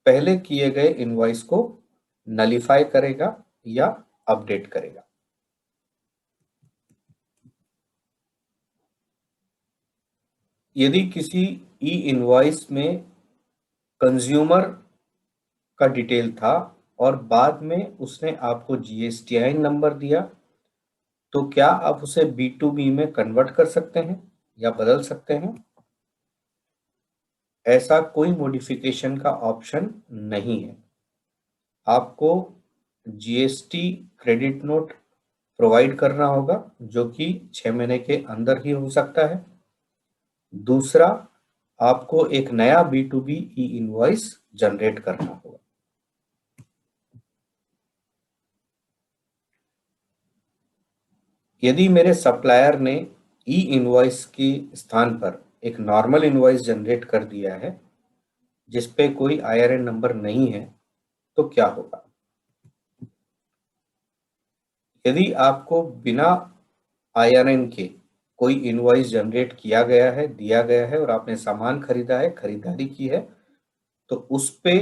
पहले किए गए इनवॉइस को नलीफाई करेगा या अपडेट करेगा। यदि किसी ई इनवॉइस में कंज्यूमर का डिटेल था और बाद में उसने आपको GSTIN नंबर दिया, तो क्या आप उसे B2B में कन्वर्ट कर सकते हैं या बदल सकते हैं? ऐसा कोई मॉडिफिकेशन का ऑप्शन नहीं है। आपको GST क्रेडिट नोट प्रोवाइड करना होगा, जो कि 6 महीने के अंदर ही हो सकता है। दूसरा, आपको एक नया B2B ई इनवॉइस जनरेट करना होगा। यदि मेरे सप्लायर ने ई इनवॉइस के स्थान पर एक नॉर्मल इनवॉइस जनरेट कर दिया है जिस पे कोई IRN नंबर नहीं है, तो क्या होगा? यदि आपको बिना IRN के कोई इनवॉइस जनरेट किया गया है, दिया गया है और आपने सामान खरीदा है, खरीदारी की है, तो उस पे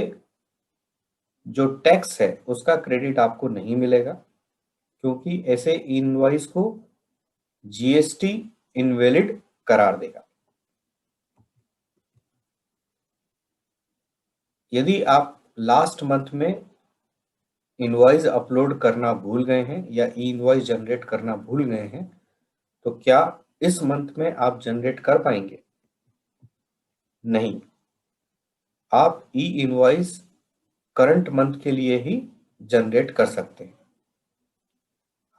जो टैक्स है उसका क्रेडिट आपको नहीं मिलेगा, क्योंकि ऐसे इनवॉइस को GST इनवैलिड करार देगा। यदि आप लास्ट मंथ में इनवॉइस अपलोड करना भूल गए हैं या ई इनवॉइस जनरेट करना भूल गए हैं, तो क्या इस मंथ में आप जनरेट कर पाएंगे? नहीं, आप ई इनवॉइस करंट मंथ के लिए ही जनरेट कर सकते हैं।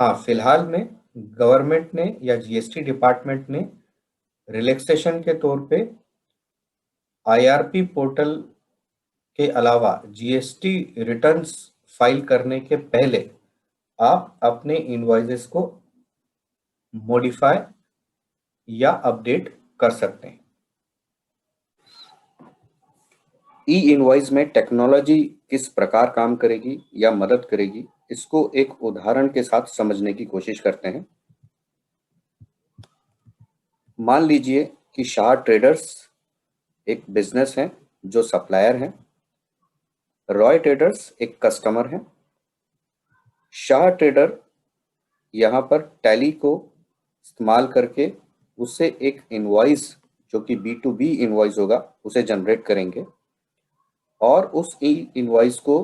हाँ, फिलहाल में गवर्नमेंट ने या GST डिपार्टमेंट ने रिलैक्सेशन के तौर पे IRP पोर्टल के अलावा GST रिटर्न्स फाइल करने के पहले आप अपने इनवॉइसेस को मॉडिफाई या अपडेट कर सकते हैं। ई इनवॉइस में टेक्नोलॉजी किस प्रकार काम करेगी या मदद करेगी, इसको एक उदाहरण के साथ समझने की कोशिश करते हैं। मान लीजिए कि शाह ट्रेडर्स एक बिजनेस है जो सप्लायर है, रॉय ट्रेडर्स एक कस्टमर है। शाह ट्रेडर यहाँ पर टैली को इस्तेमाल करके उससे एक इनवॉइस जो कि B2B इनवॉइस होगा उसे जनरेट करेंगे, और उस ई इनवॉइस को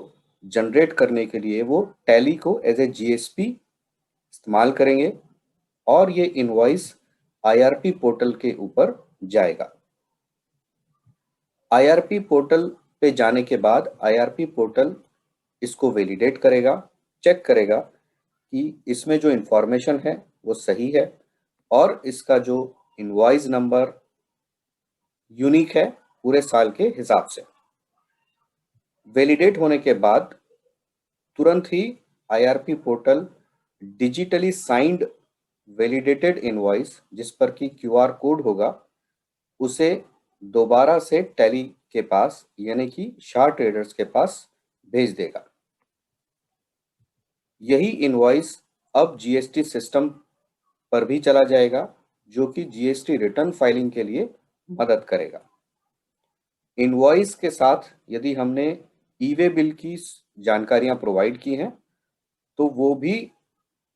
जनरेट करने के लिए वो टैली को एज ए GSP इस्तेमाल करेंगे और ये इनवॉइस IRP पोर्टल के ऊपर जाएगा। IRP पोर्टल पे जाने के बाद IRP पोर्टल इसको वैलिडेट करेगा, चेक करेगा कि इसमें जो इंफॉर्मेशन है वो सही है और इसका जो इनवॉइस नंबर यूनिक है पूरे साल के हिसाब से। वैलिडेट होने के बाद तुरंत ही IRP portal digitally signed validated invoice जिस पर कि QR कोड होगा उसे दोबारा से टैली के पास यानी कि शाह ट्रेडर्स के पास भेज देगा। यही इनवॉइस अब GST सिस्टम पर भी चला जाएगा जो कि GST रिटर्न फाइलिंग के लिए मदद करेगा। इनवॉइस के साथ यदि हमने ई-वे बिल की जानकारियां प्रोवाइड की हैं तो वो भी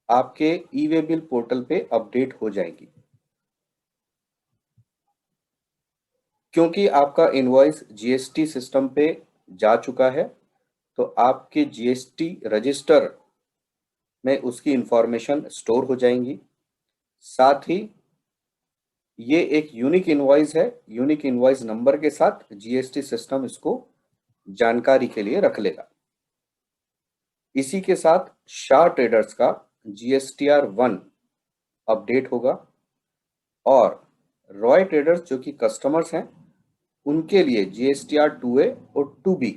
आपके ई-वे बिल पोर्टल पे अपडेट हो जाएगी। क्योंकि आपका इनवॉइस GST सिस्टम पे जा चुका है तो आपके GST रजिस्टर में उसकी इंफॉर्मेशन स्टोर हो जाएंगी। साथ ही ये एक यूनिक इनवॉइस है, यूनिक इनवॉइस नंबर के साथ GST सिस्टम इसको जानकारी के लिए रख लेगा। इसी के साथ शाह ट्रेडर्स का GSTR1 अपडेट होगा और रॉय ट्रेडर्स जो कि कस्टमर्स हैं उनके लिए GSTR2A और 2B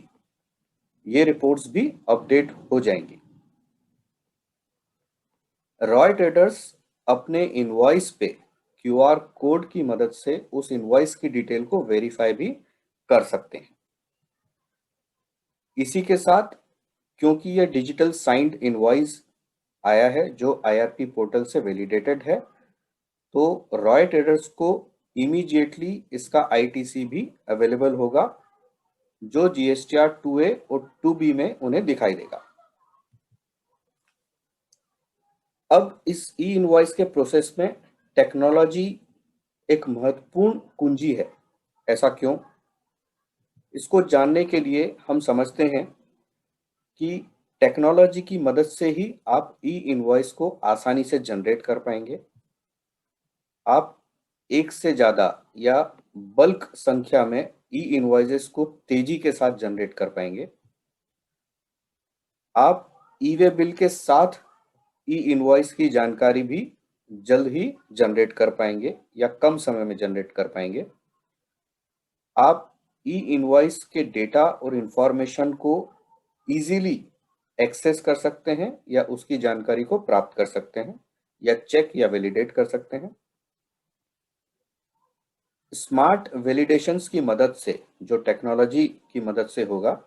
ये रिपोर्ट्स भी अपडेट हो जाएंगी। रॉय ट्रेडर्स अपने इनवॉइस पे QR कोड की मदद से उस इनवॉइस की डिटेल को वेरीफाई भी कर सकते हैं। इसी के साथ क्योंकि यह डिजिटल साइंड इनवॉइस आया है जो IRP पोर्टल से वैलिडेटेड है तो रॉय ट्रेडर्स को इमीडिएटली इसका ITC भी अवेलेबल होगा जो GSTR2A और 2B में उन्हें दिखाई देगा। अब इस ई इनवॉइस के प्रोसेस में टेक्नोलॉजी एक महत्वपूर्ण कुंजी है। ऐसा क्यों? इसको जानने के लिए हम समझते हैं कि टेक्नोलॉजी की मदद से ही आप ई इनवॉइस को आसानी से जनरेट कर पाएंगे। आप एक से ज़्यादा या बल्क संख्या में ई इनवॉइसेस को तेजी के साथ जनरेट कर पाएंगे। आप ई-वे बिल के साथ ई इनवॉइस की जानकारी भी जल्द ही जनरेट कर पाएंगे या कम समय में जनरेट कर पाएंगे। आप ई इनवॉइस के डेटा और इंफॉर्मेशन को इजीली एक्सेस कर सकते हैं या उसकी जानकारी को प्राप्त कर सकते हैं या चेक या वैलिडेट कर सकते हैं। स्मार्ट वैलिडेशंस की मदद से, जो टेक्नोलॉजी की मदद से होगा,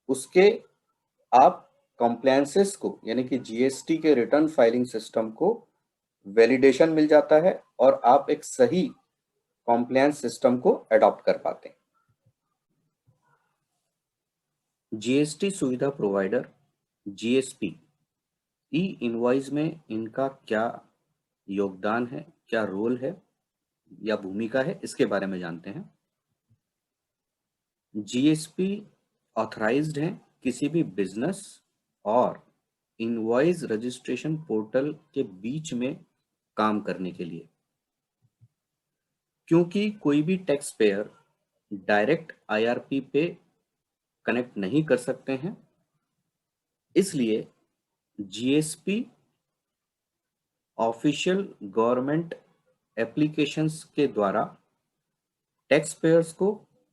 उसके आप कंप्लायंसेस को यानी कि जीएसटी के रिटर्न फाइलिंग सिस्टम को वैलिडेशन मिल जाता है और आप एक सही कंप्लायंस सिस्टम को अडॉप्ट कर पाते हैं। जीएसटी सुविधा प्रोवाइडर जीएसपी ई इनवॉइस में इनका क्या योगदान है, क्या रोल है या भूमिका है, इसके बारे में जानते हैं। जीएसपी ऑथराइज्ड हैं किसी भी बिजनेस और इनवॉइस रजिस्ट्रेशन पोर्टल के बीच में काम करने के लिए। क्योंकि कोई भी टैक्स पेयर डायरेक्ट आईआरपी पे कनेक्ट नहीं कर सकते हैं, इसलिए जीएसपी ऑफिशियल गवर्नमेंट एप्लीकेशंस के द्वारा टैक्स पेयर्स को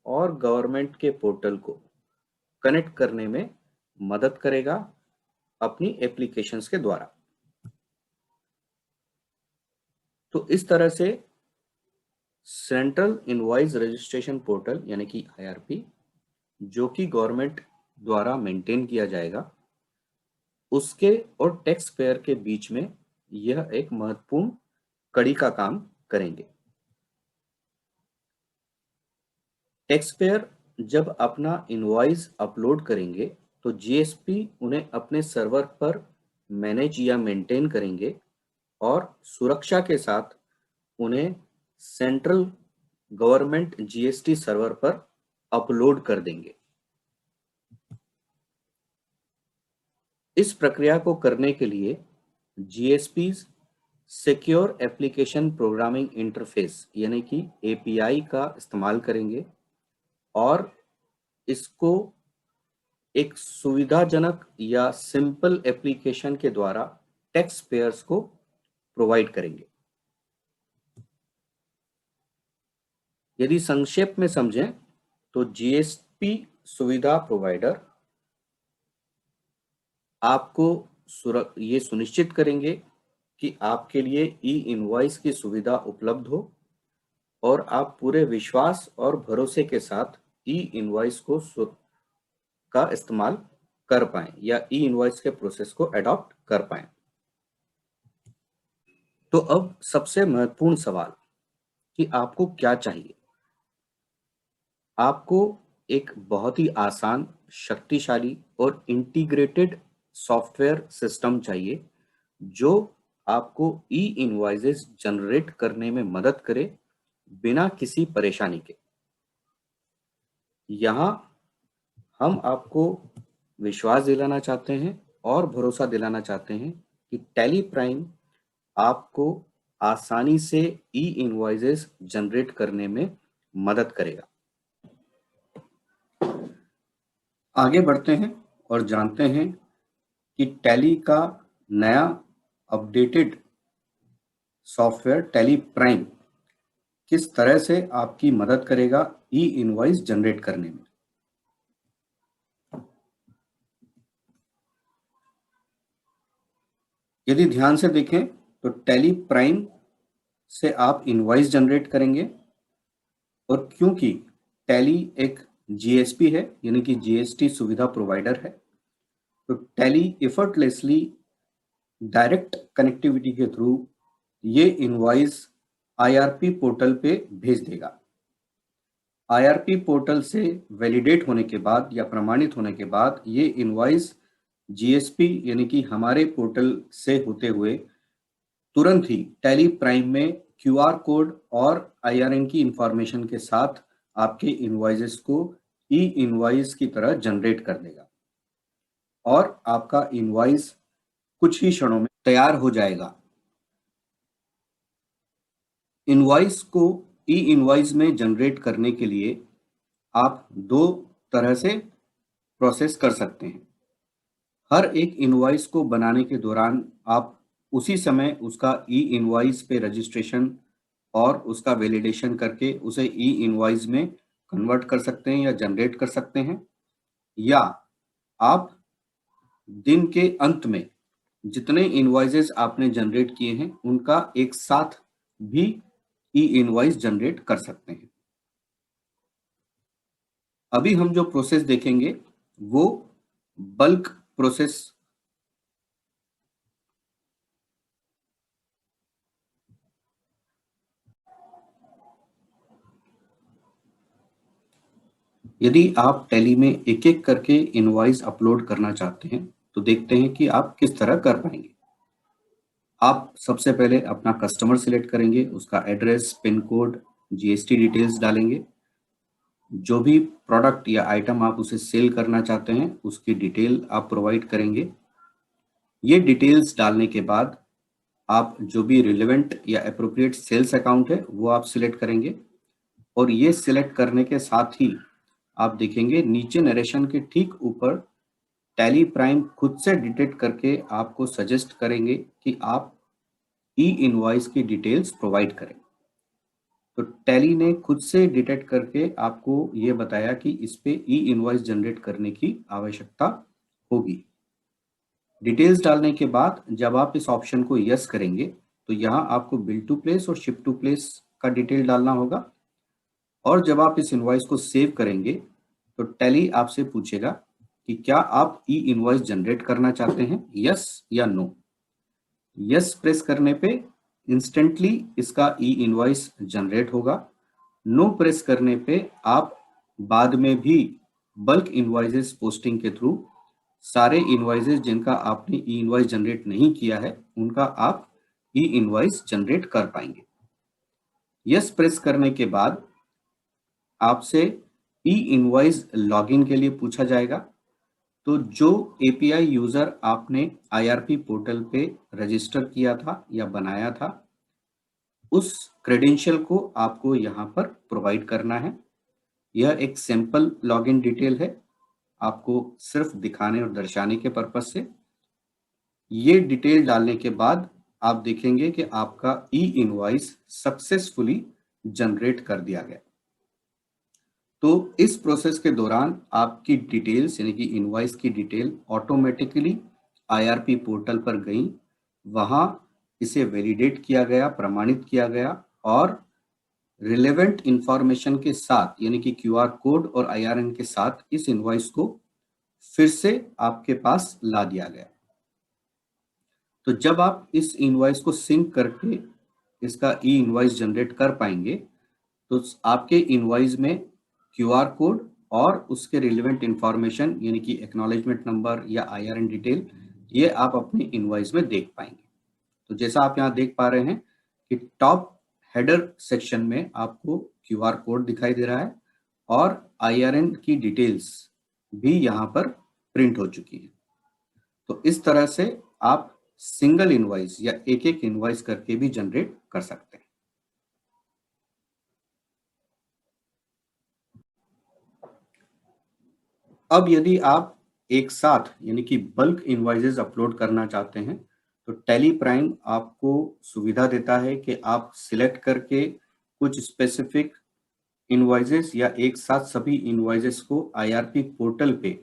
और गवर्नमेंट के पोर्टल को कनेक्ट करने में मदद करेगा अपनी एप्लीकेशंस के द्वारा। तो इस तरह से सेंट्रल इनवॉइस रजिस्ट्रेशन पोर्टल यानी कि आईआरपी, जो कि गवर्नमेंट द्वारा मेंटेन किया जाएगा, उसके और टैक्स पेयर के बीच में यह एक महत्वपूर्ण कड़ी का काम करेंगे। टैक्स पेयर जब अपना इनवॉइस अपलोड करेंगे तो जीएसपी उन्हें अपने सर्वर पर मैनेज या मेंटेन करेंगे और सुरक्षा के साथ उन्हें सेंट्रल गवर्नमेंट जीएसटी सर्वर पर अपलोड कर देंगे। इस प्रक्रिया को करने के लिए GSP secure application programming interface यानी कि एपीआई का इस्तेमाल करेंगे और इसको एक सुविधाजनक या सिंपल एप्लीकेशन के द्वारा टैक्स पेयर्स को प्रोवाइड करेंगे। यदि संक्षेप में समझें तो जीएसपी सुविधा प्रोवाइडर आपको ये सुनिश्चित करेंगे कि आपके लिए ई इनवॉइस की सुविधा उपलब्ध हो और आप पूरे विश्वास और भरोसे के साथ ई इनवॉइस का इस्तेमाल कर पाएं या ई इनवॉइस के प्रोसेस को अडॉप्ट कर पाएं। तो अब सबसे महत्वपूर्ण सवाल कि आपको क्या चाहिए। आपको एक बहुत ही आसान, शक्तिशाली और इंटीग्रेटेड सॉफ्टवेयर सिस्टम चाहिए जो आपको ई इनवॉइसेस जनरेट करने में मदद करे बिना किसी परेशानी के। यहाँ हम आपको विश्वास दिलाना चाहते हैं और भरोसा दिलाना चाहते हैं कि टैली प्राइम आपको आसानी से ई इनवॉइसेस जनरेट करने में मदद करेगा। आगे बढ़ते हैं और जानते हैं कि टैली का नया अपडेटेड सॉफ्टवेयर टैली प्राइम किस तरह से आपकी मदद करेगा ई इनवॉइस जनरेट करने में। यदि ध्यान से देखें तो टैली प्राइम से आप इनवॉइस जनरेट करेंगे और क्योंकि टैली एक जीएसपी है यानी कि जीएसटी सुविधा प्रोवाइडर है, तो टैली एफर्टलेसली डायरेक्ट कनेक्टिविटी के थ्रू ये इनवॉइस आईआरपी पोर्टल पे भेज देगा। आईआरपी पोर्टल से वैलिडेट होने के बाद या प्रमाणित होने के बाद ये इनवॉइस जीएसपी यानी कि हमारे पोर्टल से होते हुए तुरंत ही टैली प्राइम में क्यूआर कोड और आईआरएन की इंफॉर्मेशन के साथ आपके इनवॉइसेस को ई इनवॉइस की तरह जनरेट कर देगा और आपका इनवॉइस कुछ ही क्षणों में तैयार हो जाएगा। इनवॉइस को ई इनवॉइस में जनरेट करने के लिए आप दो तरह से प्रोसेस कर सकते हैं। हर एक इनवॉइस को बनाने के दौरान आप उसी समय उसका ई इनवॉइस पे रजिस्ट्रेशन और उसका वैलिडेशन करके उसे ई इनवॉइस में कन्वर्ट कर सकते हैं या जनरेट कर सकते हैं, या आप दिन के अंत में जितने इनवॉइसेस आपने जनरेट किए हैं उनका एक साथ भी ई इनवॉइस जनरेट कर सकते हैं। अभी हम जो प्रोसेस देखेंगे वो बल्क प्रोसेस। यदि आप टैली में एक एक करके इनवॉइस अपलोड करना चाहते हैं तो देखते हैं कि आप किस तरह कर पाएंगे। आप सबसे पहले अपना कस्टमर सिलेक्ट करेंगे, उसका address, pin code, GST details डालेंगे। जो भी प्रोडक्ट या आइटम आप उसे सेल करना चाहते हैं उसकी डिटेल आप प्रोवाइड करेंगे। ये डिटेल्स डालने के बाद आप जो भी रिलेवेंट या अप्रोप्रिएट सेल्स अकाउंट है वो आप सिलेक्ट करेंगे, और ये सिलेक्ट करने के साथ ही आप देखेंगे नीचे नरेशन के ठीक ऊपर टैली प्राइम खुद से डिटेक्ट करके आपको सजेस्ट करेंगे कि आप ई इनवॉइस की डिटेल्स प्रोवाइड करें। तो टैली ने खुद से डिटेक्ट करके आपको ये बताया कि इस पे ई इनवॉइस जनरेट करने की आवश्यकता होगी। डिटेल्स डालने के बाद जब आप इस ऑप्शन को यस करेंगे तो यहाँ आपको बिल टू प्लेस और शिप टू प्लेस का डिटेल डालना होगा, और जब आप इस इनवॉइस को सेव करेंगे तो टैली आपसे पूछेगा कि क्या आप ई इनवॉइस जनरेट करना चाहते हैं, यस या नो। यस प्रेस करने पे इंस्टेंटली इसका ई इनवॉइस जनरेट होगा। नो प्रेस करने पे आप बाद में भी बल्क इनवॉइसेस पोस्टिंग के थ्रू सारे इनवॉइसेस जिनका आपने ई इनवॉइस जनरेट नहीं किया है उनका आप ई इनवॉइस जनरेट कर पाएंगे। यस प्रेस करने के बाद आपसे ई इनवॉइस लॉगिन के लिए पूछा जाएगा। तो जो एपीआई यूजर आपने आईआरपी पोर्टल पे रजिस्टर किया था या बनाया था उस क्रेडेंशियल को आपको यहाँ पर प्रोवाइड करना है। यह एक सिंपल लॉगिन डिटेल है, आपको सिर्फ दिखाने और दर्शाने के पर्पज से। ये डिटेल डालने के बाद आप देखेंगे कि आपका ई इनवॉइस सक्सेसफुली जनरेट कर दिया गया। तो इस प्रोसेस के दौरान आपकी डिटेल्स यानी कि इनवॉइस की डिटेल ऑटोमेटिकली आईआरपी पोर्टल पर गई, वहां इसे वैलिडेट किया गया, प्रमाणित किया गया, और रिलेवेंट इंफॉर्मेशन के साथ यानी कि क्यूआर कोड और आईआरएन के साथ इस इनवॉइस को फिर से आपके पास ला दिया गया। तो जब आप इस इनवॉइस को सिंक करके इसका ई इनवॉइस जनरेट कर पाएंगे तो आपके इनवॉइस में क्यूआर कोड और उसके रिलेवेंट इंफॉर्मेशन यानी कि एक्नॉलेजमेंट नंबर या आईआरएन डिटेल ये आप अपने इनवॉइस में देख पाएंगे। तो जैसा आप यहाँ देख पा रहे हैं कि टॉप हेडर सेक्शन में आपको क्यूआर कोड दिखाई दे रहा है और आईआरएन की डिटेल्स भी यहाँ पर प्रिंट हो चुकी है। तो इस तरह से आप सिंगल इनवॉइस या एक एक इनवॉइस करके भी जनरेट कर सकते हैं। अब यदि आप एक साथ यानी कि बल्क इनवॉइसेस अपलोड करना चाहते हैं तो टैली प्राइम आपको सुविधा देता है कि आप सिलेक्ट करके कुछ स्पेसिफिक इनवॉइसेस या एक साथ सभी इनवॉइसेस को आईआरपी पोर्टल पे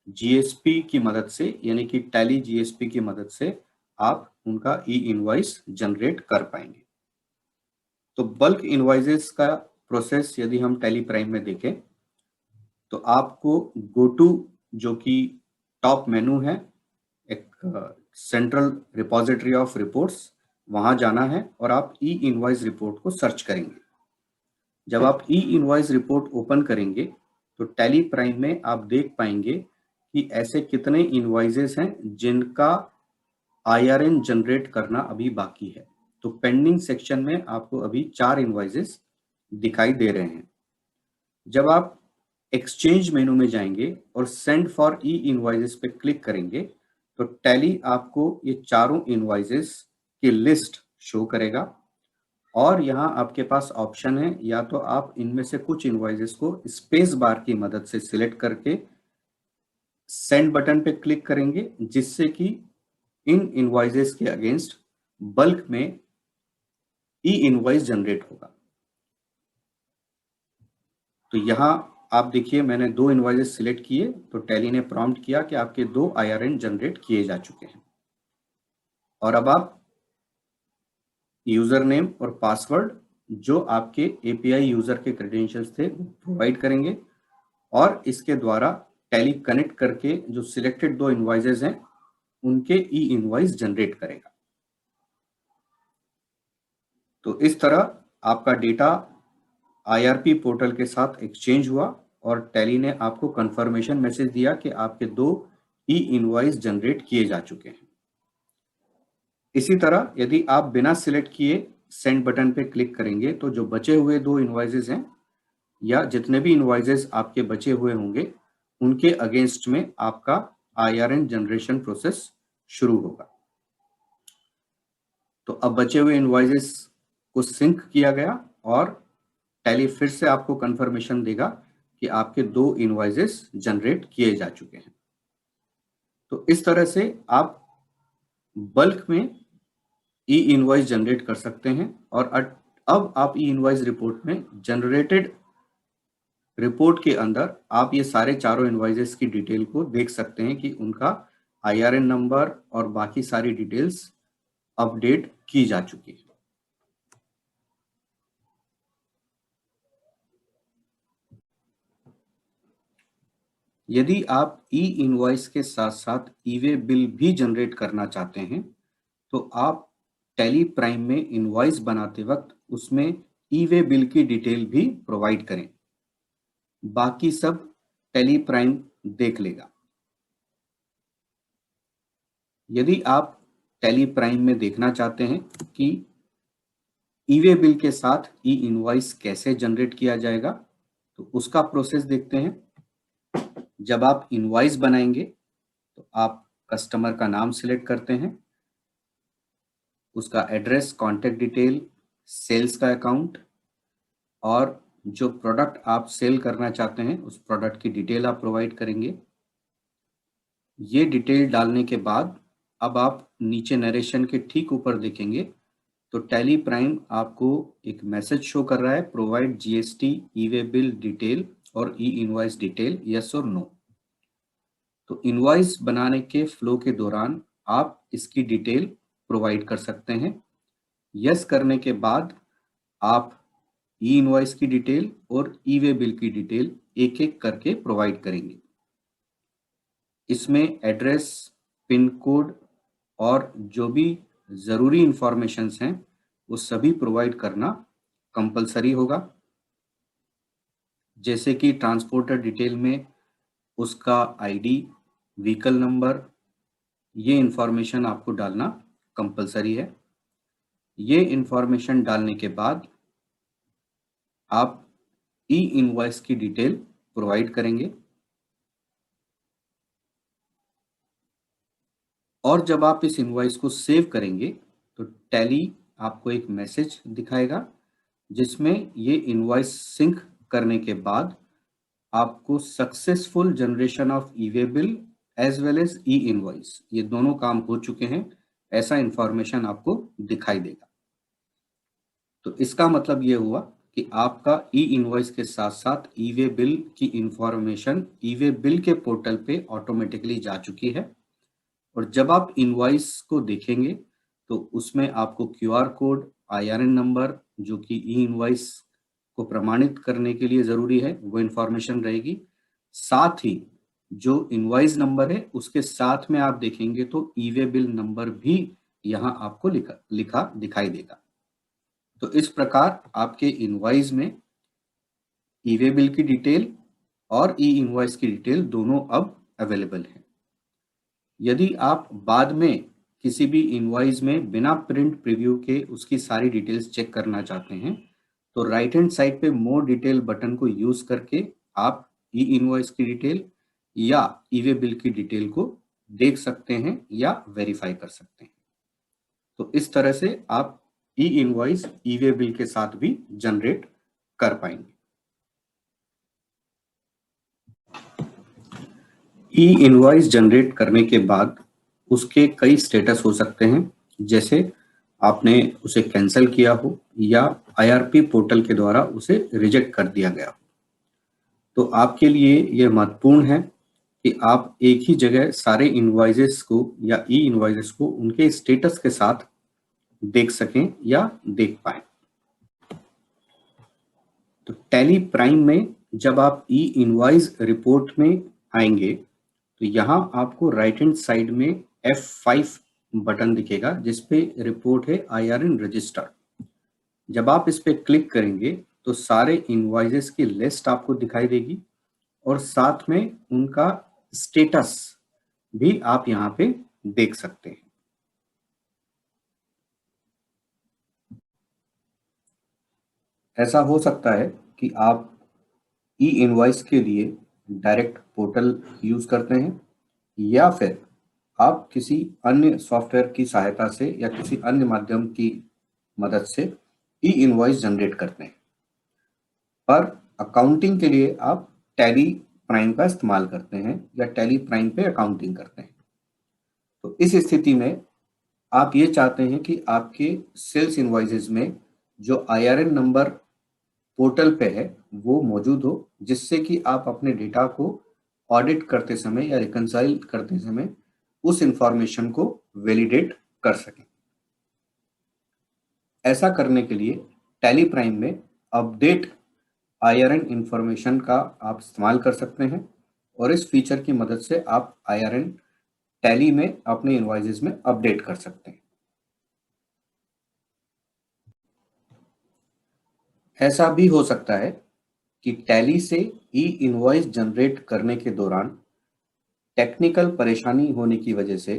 जीएसपी की मदद से यानी कि टैली जीएसपी की मदद से आप उनका ई इनवॉइस जनरेट कर पाएंगे। तो बल्क इनवॉइसेस का प्रोसेस यदि हम टैली प्राइम में देखें तो आपको गो टू जो कि टॉप मेनू है, एक सेंट्रल रिपोजिटरी ऑफ रिपोर्ट्स, वहां जाना है और आप ई इनवॉइस रिपोर्ट को सर्च करेंगे। जब आप ई इनवॉइस रिपोर्ट ओपन करेंगे तो टैली प्राइम में आप देख पाएंगे कि ऐसे कितने इनवॉइसेस हैं जिनका आईआरएन जनरेट करना अभी बाकी है। तो पेंडिंग सेक्शन में आपको अभी 4 इनवॉइसेस दिखाई दे रहे हैं। जब आप एक्सचेंज मेनू में जाएंगे और सेंड फॉर ई इनवॉइसेस पे क्लिक करेंगे तो टैली आपको ये चारों इनवॉइसेस की लिस्ट शो करेगा, और यहाँ आपके पास ऑप्शन है, या तो आप इनमें से कुछ इनवॉइसेस को स्पेस बार की मदद से सिलेक्ट करके सेंड बटन पे क्लिक करेंगे जिससे कि इन इनवॉइसेस के अगेंस्ट बल्क में ई इनवॉइस जनरेट होगा। तो यहाँ आप देखिए मैंने 2 इनवॉइसेस सिलेक्ट किए तो टैली ने प्रॉम्प्ट किया कि आपके 2 IRN जनरेट किए जा चुके हैं। और अब आप यूजर नेम और पासवर्ड जो आपके API यूजर के क्रेडेंशियल्स थे प्रोवाइड करेंगे और इसके द्वारा टैली कनेक्ट करके जो सिलेक्टेड 2 इनवॉइसेस हैं उनके ई इनवॉइस जनरेट करेगा। तो इस तरह आपका डेटा IRP पोर्टल के साथ एक्सचेंज हुआ और टैली ने आपको कंफर्मेशन मैसेज दिया कि आपके 2 ई इनवॉइस जनरेट किए जा चुके हैं। इसी तरह यदि आप बिना सिलेक्ट किए सेंड बटन पे क्लिक करेंगे तो जो बचे हुए 2 इनवॉइसेस हैं या जितने भी इनवॉइसेस आपके बचे हुए होंगे उनके अगेंस्ट में आपका IRN जनरेशन प्रोसेस शुरू होगा। तो अब बचे हुए इनवॉइसेस को सिंक किया गया और टैली फिर से आपको कंफर्मेशन देगा कि आपके 2 इनवॉइसेस जनरेट किए जा चुके हैं। तो इस तरह से आप बल्क में ई इनवॉइस जनरेट कर सकते हैं और अब आप ई इनवॉइस रिपोर्ट में जनरेटेड रिपोर्ट के अंदर आप ये सारे चारों इनवॉइसेस की डिटेल को देख सकते हैं कि उनका IRN नंबर और बाकी सारी डिटेल्स अपडेट की जा चुकी है। यदि आप ई इनवॉइस के साथ साथ ई-वे बिल भी जनरेट करना चाहते हैं तो आप टैली प्राइम में इनवॉइस बनाते वक्त उसमें ई-वे बिल की डिटेल भी प्रोवाइड करें, बाकी सब टैली प्राइम देख लेगा। यदि आप टैली प्राइम में देखना चाहते हैं कि ई-वे बिल के साथ ई इनवॉइस कैसे जनरेट किया जाएगा तो उसका प्रोसेस देखते हैं। जब आप इनवॉइस बनाएंगे तो आप कस्टमर का नाम सिलेक्ट करते हैं, उसका एड्रेस, कॉन्टैक्ट डिटेल, सेल्स का अकाउंट और जो प्रोडक्ट आप सेल करना चाहते हैं उस प्रोडक्ट की डिटेल आप प्रोवाइड करेंगे। ये डिटेल डालने के बाद अब आप नीचे नरेशन के ठीक ऊपर देखेंगे तो टैली प्राइम आपको एक मैसेज शो कर रहा है, provide GST e-way bill detail और ई इनवॉइस डिटेल, यस और नो। तो इनवॉइस बनाने के फ्लो के दौरान आप इसकी डिटेल प्रोवाइड कर सकते हैं। यस करने के बाद आप ई इनवॉइस की डिटेल और ई-वे बिल की डिटेल एक एक करके प्रोवाइड करेंगे। इसमें एड्रेस, पिन कोड और जो भी ज़रूरी इंफॉर्मेशंस हैं वो सभी प्रोवाइड करना कंपलसरी होगा। जैसे कि ट्रांसपोर्टर डिटेल में उसका ID, व्हीकल नंबर, ये इंफॉर्मेशन आपको डालना कंपलसरी है। ये इंफॉर्मेशन डालने के बाद आप ई इनवॉइस की डिटेल प्रोवाइड करेंगे और जब आप इस इनवॉइस को सेव करेंगे तो टैली आपको एक मैसेज दिखाएगा जिसमें ये इनवॉइस सिंक करने के बाद आपको successful generation of e way bill as well as e invoice, ये दोनों काम हो चुके हैं, ऐसा इंफॉर्मेशन आपको दिखाई देगा। तो इसका मतलब ये हुआ कि आपका ई इनवॉइस के साथ साथ ई-वे बिल की इंफॉर्मेशन ई-वे बिल के पोर्टल पे ऑटोमेटिकली जा चुकी है और जब आप इनवॉइस को देखेंगे तो उसमें आपको QR कोड, IRN नंबर जो कि ई इनवॉइस को प्रमाणित करने के लिए जरूरी है वो इंफॉर्मेशन रहेगी। साथ ही जो इनवॉइस नंबर है उसके साथ में आप देखेंगे तो ई-वे बिल नंबर भी यहाँ आपको लिखा दिखाई देगा। तो इस प्रकार आपके इनवॉइस में ई-वे बिल की डिटेल और ई इनवॉइस की डिटेल दोनों अब अवेलेबल है। यदि आप बाद में किसी भी इनवॉइस में बिना प्रिंट प्रीव्यू के उसकी सारी डिटेल्स चेक करना चाहते हैं तो राइट हैंड साइड पे मोर डिटेल बटन को यूज करके आप ई इनवॉइस की डिटेल या ई-वे बिल की डिटेल को देख सकते हैं या वेरीफाई कर सकते हैं। तो इस तरह से आप ई इनवॉइस ई-वे बिल के साथ भी जनरेट कर पाएंगे। ई इनवॉइस जनरेट करने के बाद उसके कई स्टेटस हो सकते हैं, जैसे आपने उसे कैंसिल किया हो या IRP पोर्टल के द्वारा उसे रिजेक्ट कर दिया गया हो। तो आपके लिए यह महत्वपूर्ण है कि आप एक ही जगह सारे इनवॉइसेस को या ई इनवॉइसेस को उनके स्टेटस के साथ देख सकें या देख पाएं। तो टैली प्राइम में जब आप ई इनवॉइस रिपोर्ट में आएंगे तो यहाँ आपको राइट हैंड साइड में F5 बटन दिखेगा जिसपे रिपोर्ट है IRN रजिस्टर। जब आप इस पे क्लिक करेंगे तो सारे इनवॉइसेस की लिस्ट आपको दिखाई देगी और साथ में उनका स्टेटस भी आप यहाँ पे देख सकते हैं। ऐसा हो सकता है कि आप ई इनवॉइस के लिए डायरेक्ट पोर्टल यूज करते हैं या फिर आप किसी अन्य सॉफ्टवेयर की सहायता से या किसी अन्य माध्यम की मदद से ई इनवॉइस जनरेट करते हैं, पर अकाउंटिंग के लिए आप टैली प्राइम का इस्तेमाल करते हैं या टैली प्राइम पे अकाउंटिंग करते हैं। तो इस स्थिति में आप ये चाहते हैं कि आपके सेल्स इनवॉइसेस में जो IRN नंबर पोर्टल पे है वो मौजूद हो, जिससे कि आप अपने डेटा को ऑडिट करते समय या रिकंसाइल करते समय उस इंफॉर्मेशन को वैलिडेट कर सकें। ऐसा करने के लिए टैली प्राइम में अपडेट IRN इंफॉर्मेशन का आप इस्तेमाल कर सकते हैं और इस फीचर की मदद से आप IRN टैली में अपने इनवॉइसेस में अपडेट कर सकते हैं। ऐसा भी हो सकता है कि टैली से ई इनवॉइस जनरेट करने के दौरान टेक्निकल परेशानी होने की वजह से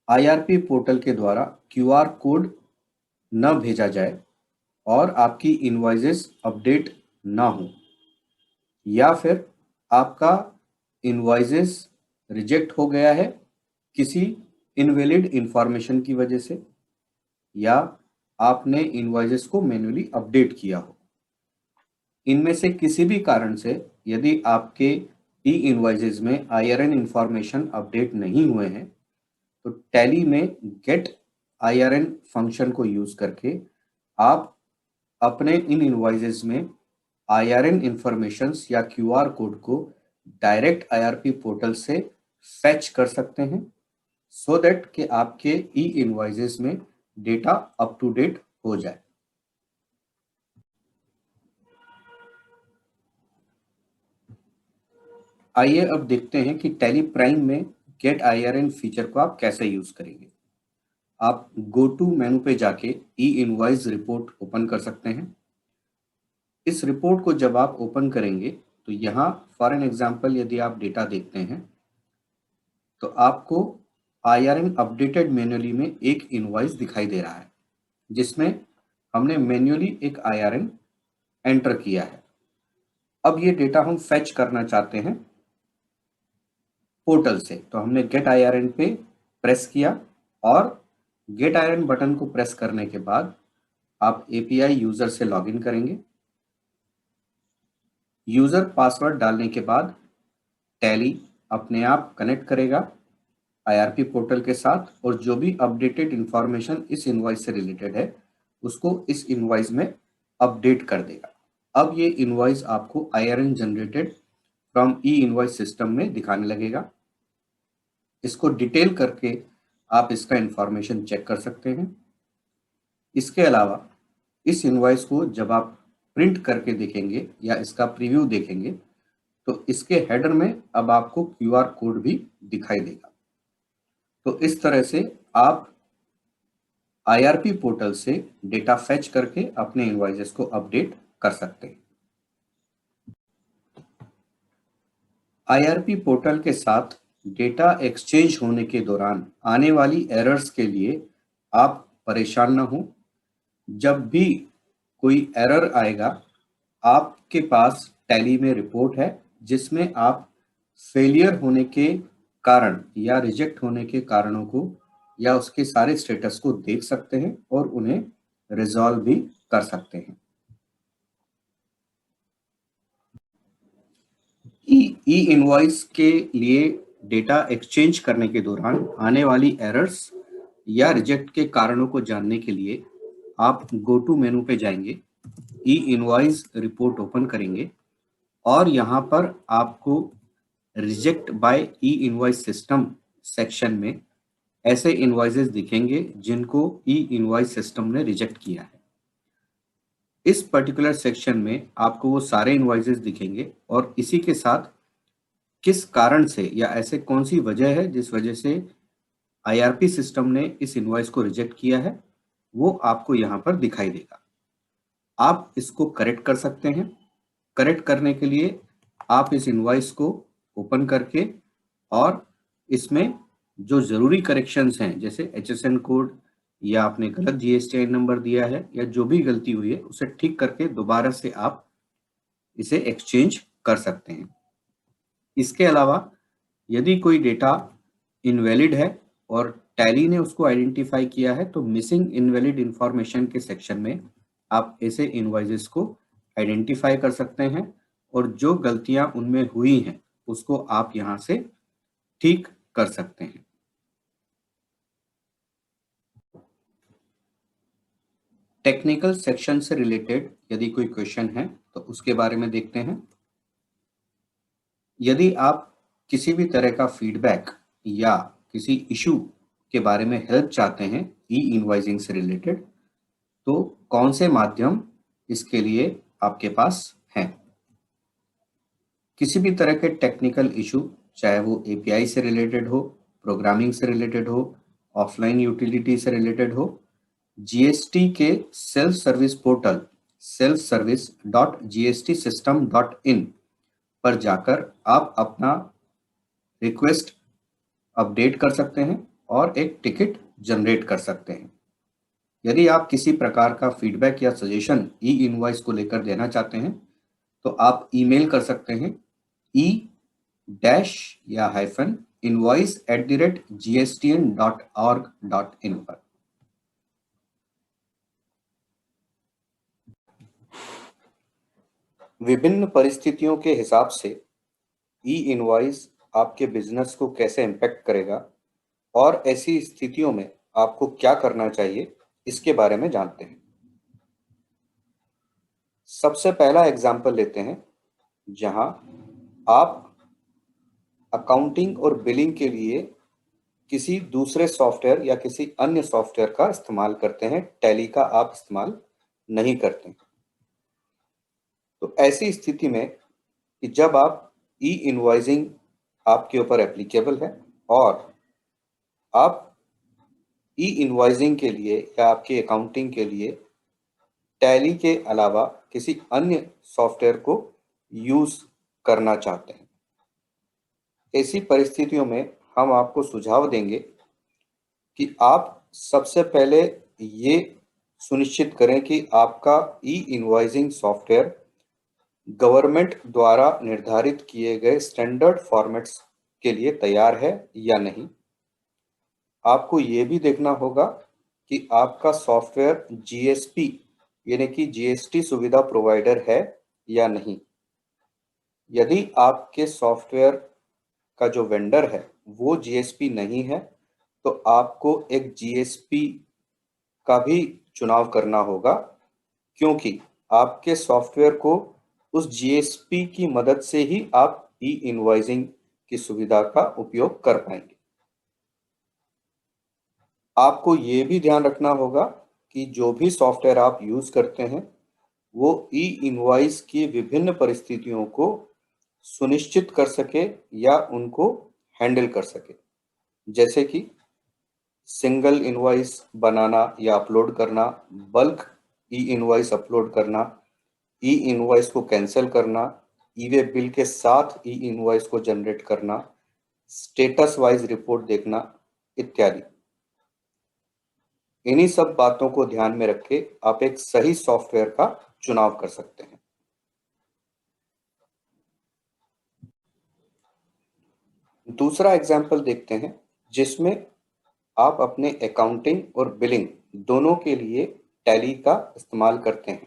IRP पोर्टल के द्वारा QR कोड न भेजा जाए और आपकी इनवॉइसेस अपडेट ना हो, या फिर आपका इनवॉइसेस रिजेक्ट हो गया है किसी इनवैलिड इंफॉर्मेशन की वजह से, या आपने इनवॉइसेस को मैन्युअली अपडेट किया हो। इनमें से किसी भी कारण से यदि आपके ई इनवॉइसेस में IRN इंफॉर्मेशन अपडेट नहीं हुए हैं तो टैली में गेट IRN फंक्शन को यूज करके आप अपने इन इनवॉइसेस में IRN इंफॉर्मेशंस या QR कोड को डायरेक्ट IRP पोर्टल से फैच कर सकते हैं सो दैट कि आपके ई इनवॉइसेस में डेटा अप टू डेट हो जाए। आइए अब देखते हैं कि टैली प्राइम में गेट IRN फीचर को आप कैसे यूज करेंगे। आप गो टू मेनू पे जाके ई इनवॉइस रिपोर्ट ओपन कर सकते हैं। इस रिपोर्ट को जब आप ओपन करेंगे तो यहाँ फॉर एन एग्जांपल यदि आप डेटा देखते हैं तो आपको IRN अपडेटेड मैन्युअली में एक इनवॉइस दिखाई दे रहा है जिसमें हमने मैन्युअली एक IRN एंटर किया है। अब ये डेटा हम फैच करना चाहते हैं पोर्टल से, तो हमने गेट IRN पे प्रेस किया और गेट IRN बटन को प्रेस करने के बाद आप API यूजर से लॉगिन करेंगे। यूजर पासवर्ड डालने के बाद टैली अपने आप कनेक्ट करेगा IRP पोर्टल के साथ और जो भी अपडेटेड इंफॉर्मेशन इस इनवॉइस से रिलेटेड है उसको इस इनवॉइस में अपडेट कर देगा। अब ये इनवॉइस आपको IRN generated from E invoice system में दिखाने लगेगा। इसको डिटेल करके आप इसका इंफॉर्मेशन चेक कर सकते हैं। इसके अलावा इस इनवॉइस को जब आप प्रिंट करके देखेंगे या इसका प्रीव्यू देखेंगे तो इसके हेडर में अब आपको QR कोड भी दिखाई देगा। तो इस तरह से आप IRP पोर्टल से डेटा फैच करके अपने इनवॉइसेस को अपडेट कर सकते हैं। IRP पोर्टल के साथ डेटा एक्सचेंज होने के दौरान आने वाली एरर्स के लिए आप परेशान ना हो। जब भी कोई एरर आएगा आपके पास टैली में रिपोर्ट है जिसमें आप फेलियर होने के कारण या रिजेक्ट होने के कारणों को या उसके सारे स्टेटस को देख सकते हैं और उन्हें रिजॉल्व भी कर सकते हैं। ई इनवॉइस के लिए डेटा एक्सचेंज करने के दौरान आने वाली एरर्स या रिजेक्ट के कारणों को जानने के लिए आप गो टू मेनू पे जाएंगे, ई इनवॉइस रिपोर्ट ओपन करेंगे और यहाँ पर आपको reject by e invoice system section में ऐसे इनवॉइसेस दिखेंगे जिनको ई इनवॉइस सिस्टम ने रिजेक्ट किया है। इस पर्टिकुलर सेक्शन में आपको वो सारे इनवॉइसेस दिखेंगे और इसी के साथ किस कारण से या ऐसे कौन सी वजह है जिस वजह से आईआरपी सिस्टम ने इस इनवॉइस को रिजेक्ट किया है, वो आपको यहाँ पर दिखाई देगा। आप इसको करेक्ट कर सकते हैं। करेक्ट करने के लिए आप इस इनवॉइस को ओपन करके और इसमें जो ज़रूरी करेक्शंस हैं, जैसे एचएसएन कोड या आपने गलत जीएसटीआई नंबर दिया है या जो भी गलती हुई है, उसे ठीक करके दोबारा से आप इसे एक्सचेंज कर सकते हैं। इसके अलावा यदि कोई डेटा इनवैलिड है और टैली ने उसको आइडेंटिफाई किया है, तो मिसिंग इनवैलिड इंफॉर्मेशन के सेक्शन में आप ऐसे इनवॉइसेस को आइडेंटिफाई कर सकते हैं और जो गलतियां उनमें हुई हैं उसको आप यहां से ठीक कर सकते हैं। टेक्निकल सेक्शन से रिलेटेड यदि कोई क्वेश्चन है तो उसके बारे में देखते हैं। यदि आप किसी भी तरह का फीडबैक या किसी इशू के बारे में हेल्प चाहते हैं ई इनवॉइसिंग से रिलेटेड, तो कौन से माध्यम इसके लिए आपके पास हैं? किसी भी तरह के टेक्निकल इशू, चाहे वो एपीआई से रिलेटेड हो, प्रोग्रामिंग से रिलेटेड हो, ऑफलाइन यूटिलिटी से रिलेटेड हो, जीएसटी के सेल्फ सर्विस पोर्टल selfservice.gstsystem.in पर जाकर आप अपना रिक्वेस्ट अपडेट कर सकते हैं और एक टिकट जनरेट कर सकते हैं। यदि आप किसी प्रकार का फीडबैक या सजेशन ई इनवॉइस को लेकर देना चाहते हैं तो आप ईमेल कर सकते हैं ई डैश या हाइफन invoice@gstn.org.in पर। विभिन्न परिस्थितियों के हिसाब से ई इनवॉइस आपके बिजनेस को कैसे इम्पैक्ट करेगा और ऐसी स्थितियों में आपको क्या करना चाहिए, इसके बारे में जानते हैं। सबसे पहला एग्जाम्पल लेते हैं जहां आप अकाउंटिंग और बिलिंग के लिए किसी दूसरे सॉफ्टवेयर या किसी अन्य सॉफ्टवेयर का इस्तेमाल करते हैं, टैली का आप इस्तेमाल नहीं करते। तो ऐसी स्थिति में कि जब आप ई इनवॉइसिंग आपके ऊपर एप्लीकेबल है और आप ई इनवॉइसिंग के लिए या आपकी अकाउंटिंग के लिए टैली के अलावा किसी अन्य सॉफ्टवेयर को यूज करना चाहते हैं, ऐसी परिस्थितियों में हम आपको सुझाव देंगे कि आप सबसे पहले ये सुनिश्चित करें कि आपका ई इनवॉइसिंग सॉफ्टवेयर गवर्नमेंट द्वारा निर्धारित किए गए स्टैंडर्ड फॉर्मेट्स के लिए तैयार है या नहीं। आपको ये भी देखना होगा कि आपका सॉफ्टवेयर जीएसपी यानी कि जीएसटी सुविधा प्रोवाइडर है या नहीं। यदि आपके सॉफ्टवेयर का जो वेंडर है वो जीएसपी नहीं है, तो आपको एक जीएसपी का भी चुनाव करना होगा, क्योंकि आपके सॉफ्टवेयर को उस जीएसपी की मदद से ही आप ई इनवॉइसिंग की सुविधा का उपयोग कर पाएंगे। आपको ये भी ध्यान रखना होगा कि जो भी सॉफ्टवेयर आप यूज करते हैं वो ई इनवॉइस की विभिन्न परिस्थितियों को सुनिश्चित कर सके या उनको हैंडल कर सके, जैसे कि सिंगल इनवॉइस बनाना या अपलोड करना, बल्क ई इनवॉइस अपलोड करना, ई इनवॉइस को कैंसिल करना, ई वे बिल के साथ ई इनवॉइस को जनरेट करना, स्टेटस वाइज रिपोर्ट देखना इत्यादि। इन्हीं सब बातों को ध्यान में रख के आप एक सही सॉफ्टवेयर का चुनाव कर सकते हैं। दूसरा एग्जाम्पल देखते हैं जिसमें आप अपने अकाउंटिंग और बिलिंग दोनों के लिए टैली का इस्तेमाल करते हैं।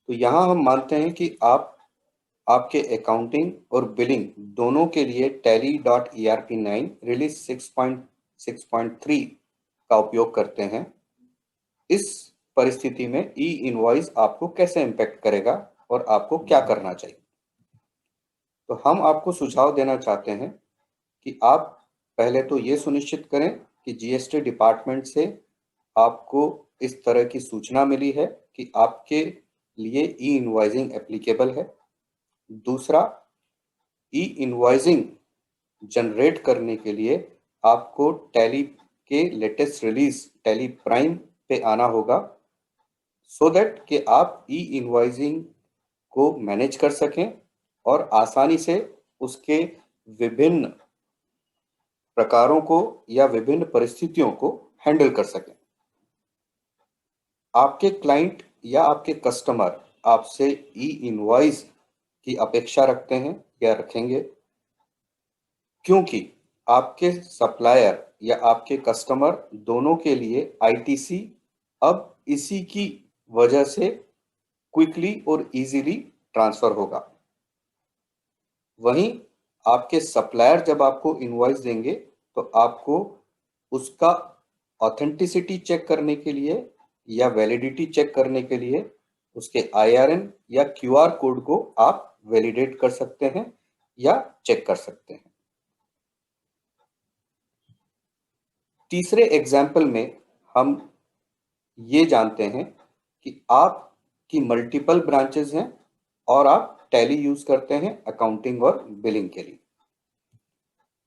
तो यहाँ हम मानते हैं कि आप आपके अकाउंटिंग और बिलिंग दोनों के लिए tally.erp9 रिलीज 6.6.3 का उपयोग करते हैं। इस परिस्थिति में ई इनवॉइस आपको कैसे इम्पैक्ट करेगा, और आपको क्या करना चाहिए। तो हम आपको सुझाव देना चाहते हैं कि आप पहले तो ये सुनिश्चित करें कि जीएसटी डिपार्टमेंट से आपको इस तरह की सूचना मिली है कि आपके लिए ई इनवॉइसिंग एप्लीकेबल है। दूसरा, ई इनवॉइसिंग जनरेट करने के लिए आपको टैली के लेटेस्ट रिलीज टैली प्राइम पे आना होगा, सो दैट कि आप ई इनवॉइसिंग को मैनेज कर सकें और आसानी से उसके विभिन्न प्रकारों को या विभिन्न परिस्थितियों को हैंडल कर सकें। आपके क्लाइंट या आपके कस्टमर आपसे ई इनवॉइस की अपेक्षा रखते हैं या रखेंगे, क्योंकि आपके सप्लायर या आपके कस्टमर दोनों के लिए आईटीसी अब इसी की वजह से क्विकली और इजीली ट्रांसफर होगा। वहीं आपके सप्लायर जब आपको इनवॉइस देंगे तो आपको उसका ऑथेंटिसिटी चेक करने के लिए या वैलिडिटी चेक करने के लिए उसके आईआरएन या क्यूआर कोड को आप वैलिडेट कर सकते हैं या चेक कर सकते हैं। तीसरे एग्जाम्पल में हम ये जानते हैं कि आपकी मल्टीपल ब्रांचेस हैं और आप टैली यूज करते हैं अकाउंटिंग और बिलिंग के लिए।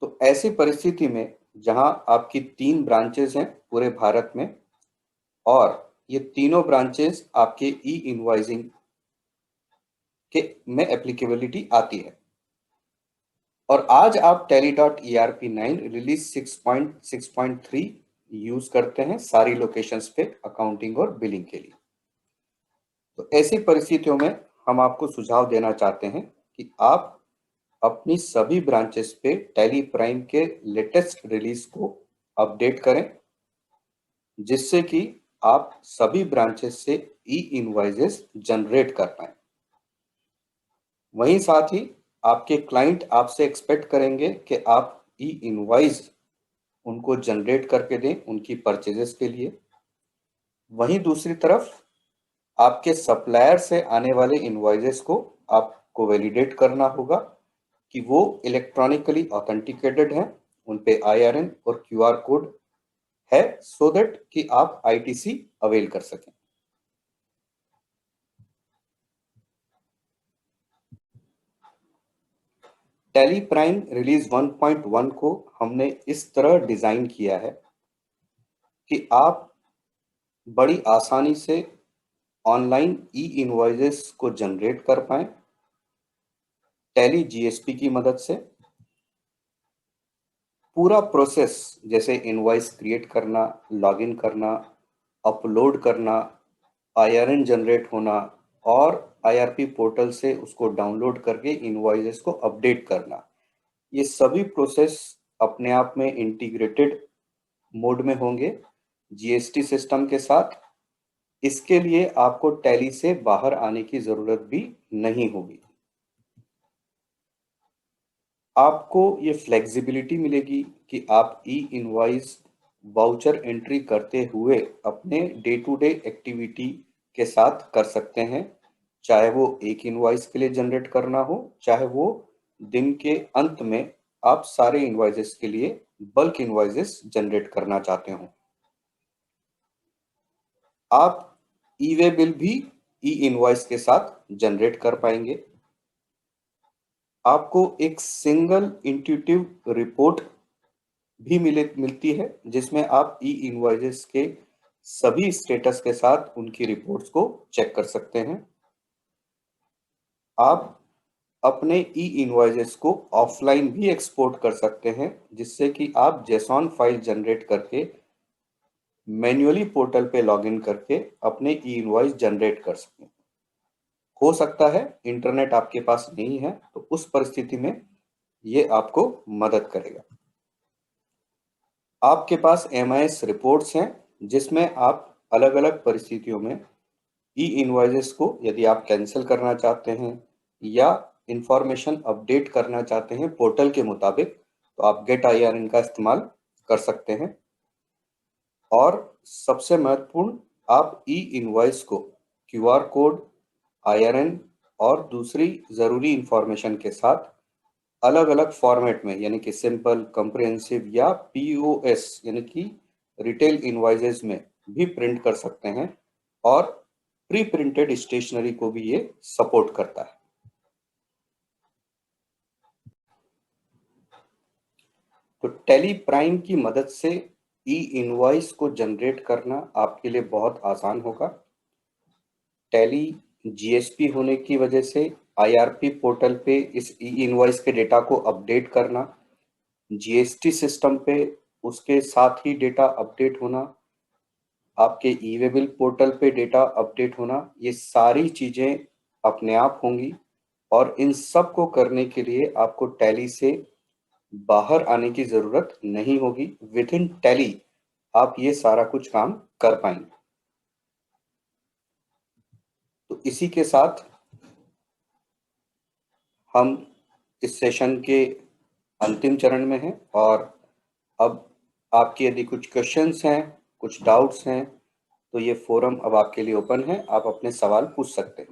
तो ऐसी परिस्थिति में जहां आपकी 3 ब्रांचेस हैं पूरे भारत में और ये तीनों ब्रांचेस आपके ई इनवॉइसिंग के में एप्लीकेबिलिटी आती है और आज आप tally.erp9 रिलीज 6.6.3 यूज करते हैं सारी लोकेशंस पे अकाउंटिंग और बिलिंग के लिए। तो ऐसी परिस्थितियों में हम आपको सुझाव देना चाहते हैं कि आप अपनी सभी ब्रांचेस पे टैली प्राइम के लेटेस्ट रिलीज को अपडेट करें, जिससे कि आप सभी ब्रांचेस से ई इनवॉइसेस जनरेट कर पाएं। वहीं साथ ही आपके क्लाइंट आपसे एक्सपेक्ट करेंगे कि आप ई इनवॉइस उनको जनरेट करके दें उनकी परचेजेस के लिए। वहीं दूसरी तरफ आपके सप्लायर से आने वाले इनवॉइसेस को आपको वैलिडेट करना होगा कि वो इलेक्ट्रॉनिकली ऑथेंटिकेटेड हैं, उन पे आईआरएन और क्यूआर कोड है, सो दैट कि आप आईटीसी अवेल कर सकें। टैली प्राइम रिलीज 1.1 को हमने इस तरह डिजाइन किया है कि आप बड़ी आसानी से ऑनलाइन ई इनवॉइसेस को जनरेट कर पाएं टैली जीएसपी की मदद से। पूरा प्रोसेस जैसे इनवॉइस क्रिएट करना, लॉगिन करना, अपलोड करना, आईआरएन जनरेट होना और आईआरपी पोर्टल से उसको डाउनलोड करके इनवॉइसेस को अपडेट करना, ये सभी प्रोसेस अपने आप में इंटीग्रेटेड मोड में होंगे जीएसटी सिस्टम के साथ। इसके लिए आपको टैली से बाहर आने की जरूरत भी नहीं होगी। आपको ये फ्लेक्सिबिलिटी मिलेगी कि आप ई इनवॉइस वाउचर एंट्री करते हुए अपने डे टू डे एक्टिविटी के साथ कर सकते हैं, चाहे वो एक इनवॉइस के लिए जनरेट करना हो, चाहे वो दिन के अंत में आप सारे इनवॉइसेस के लिए बल्क इनवॉइसेस जनरेट करना चाहते हो। आप ई वे बिल भी ई इनवॉइस के साथ जनरेट कर पाएंगे। आपको एक सिंगल इंट्यूटिव रिपोर्ट भी मिलती है, जिसमें आप ई इनवॉइसेस के सभी स्टेटस के साथ उनकी रिपोर्ट्स को चेक कर सकते हैं। आप अपने ई इनवॉइसेस को ऑफलाइन भी एक्सपोर्ट कर सकते हैं, जिससे कि आप जेसॉन फाइल जनरेट करके मैन्युअली पोर्टल पे लॉगिन करके अपने ई इनवॉइस जनरेट कर सकें। हो सकता है इंटरनेट आपके पास नहीं है, तो उस परिस्थिति में ये आपको मदद करेगा। आपके पास एमआईएस रिपोर्ट्स हैं, जिसमें आप अलग अलग परिस्थितियों में ई इनवॉइसेस को यदि आप कैंसिल करना चाहते हैं या इंफॉर्मेशन अपडेट करना चाहते हैं पोर्टल के मुताबिक, तो आप गेट आईआरएन का इस्तेमाल कर सकते हैं। और सबसे महत्वपूर्ण, आप ई इनवॉइस को क्यूआर कोड, आईआरएन और दूसरी ज़रूरी इंफॉर्मेशन के साथ अलग-अलग फॉर्मेट में, यानी कि सिंपल, कॉम्प्रिहेंसिव या पीओएस यानी कि रिटेल इनवॉइसेस में भी प्रिंट कर सकते हैं, और प्री प्रिंटेड स्टेशनरी को भी ये सपोर्ट करता है। तो टैली प्राइम की मदद से ई इनवॉइस को जनरेट करना आपके लिए बहुत आसान होगा। टैली जीएसपी होने की वजह से आईआरपी पोर्टल पे इस ई इनवॉइस के डेटा को अपडेट करना, जीएसटी सिस्टम पे उसके साथ ही डेटा अपडेट होना, आपके ई वे बिल पोर्टल पे डेटा अपडेट होना, ये सारी चीज़ें अपने आप होंगी। और इन सब को करने के लिए आपको टैली से बाहर आने की ज़रूरत नहीं होगी। विद इन टैली आप ये सारा कुछ काम कर पाएंगे। तो इसी के साथ हम इस सेशन के अंतिम चरण में हैं, और अब आपके यदि कुछ क्वेश्चंस हैं, कुछ डाउट्स हैं, तो ये फोरम अब आपके लिए ओपन है, आप अपने सवाल पूछ सकते हैं।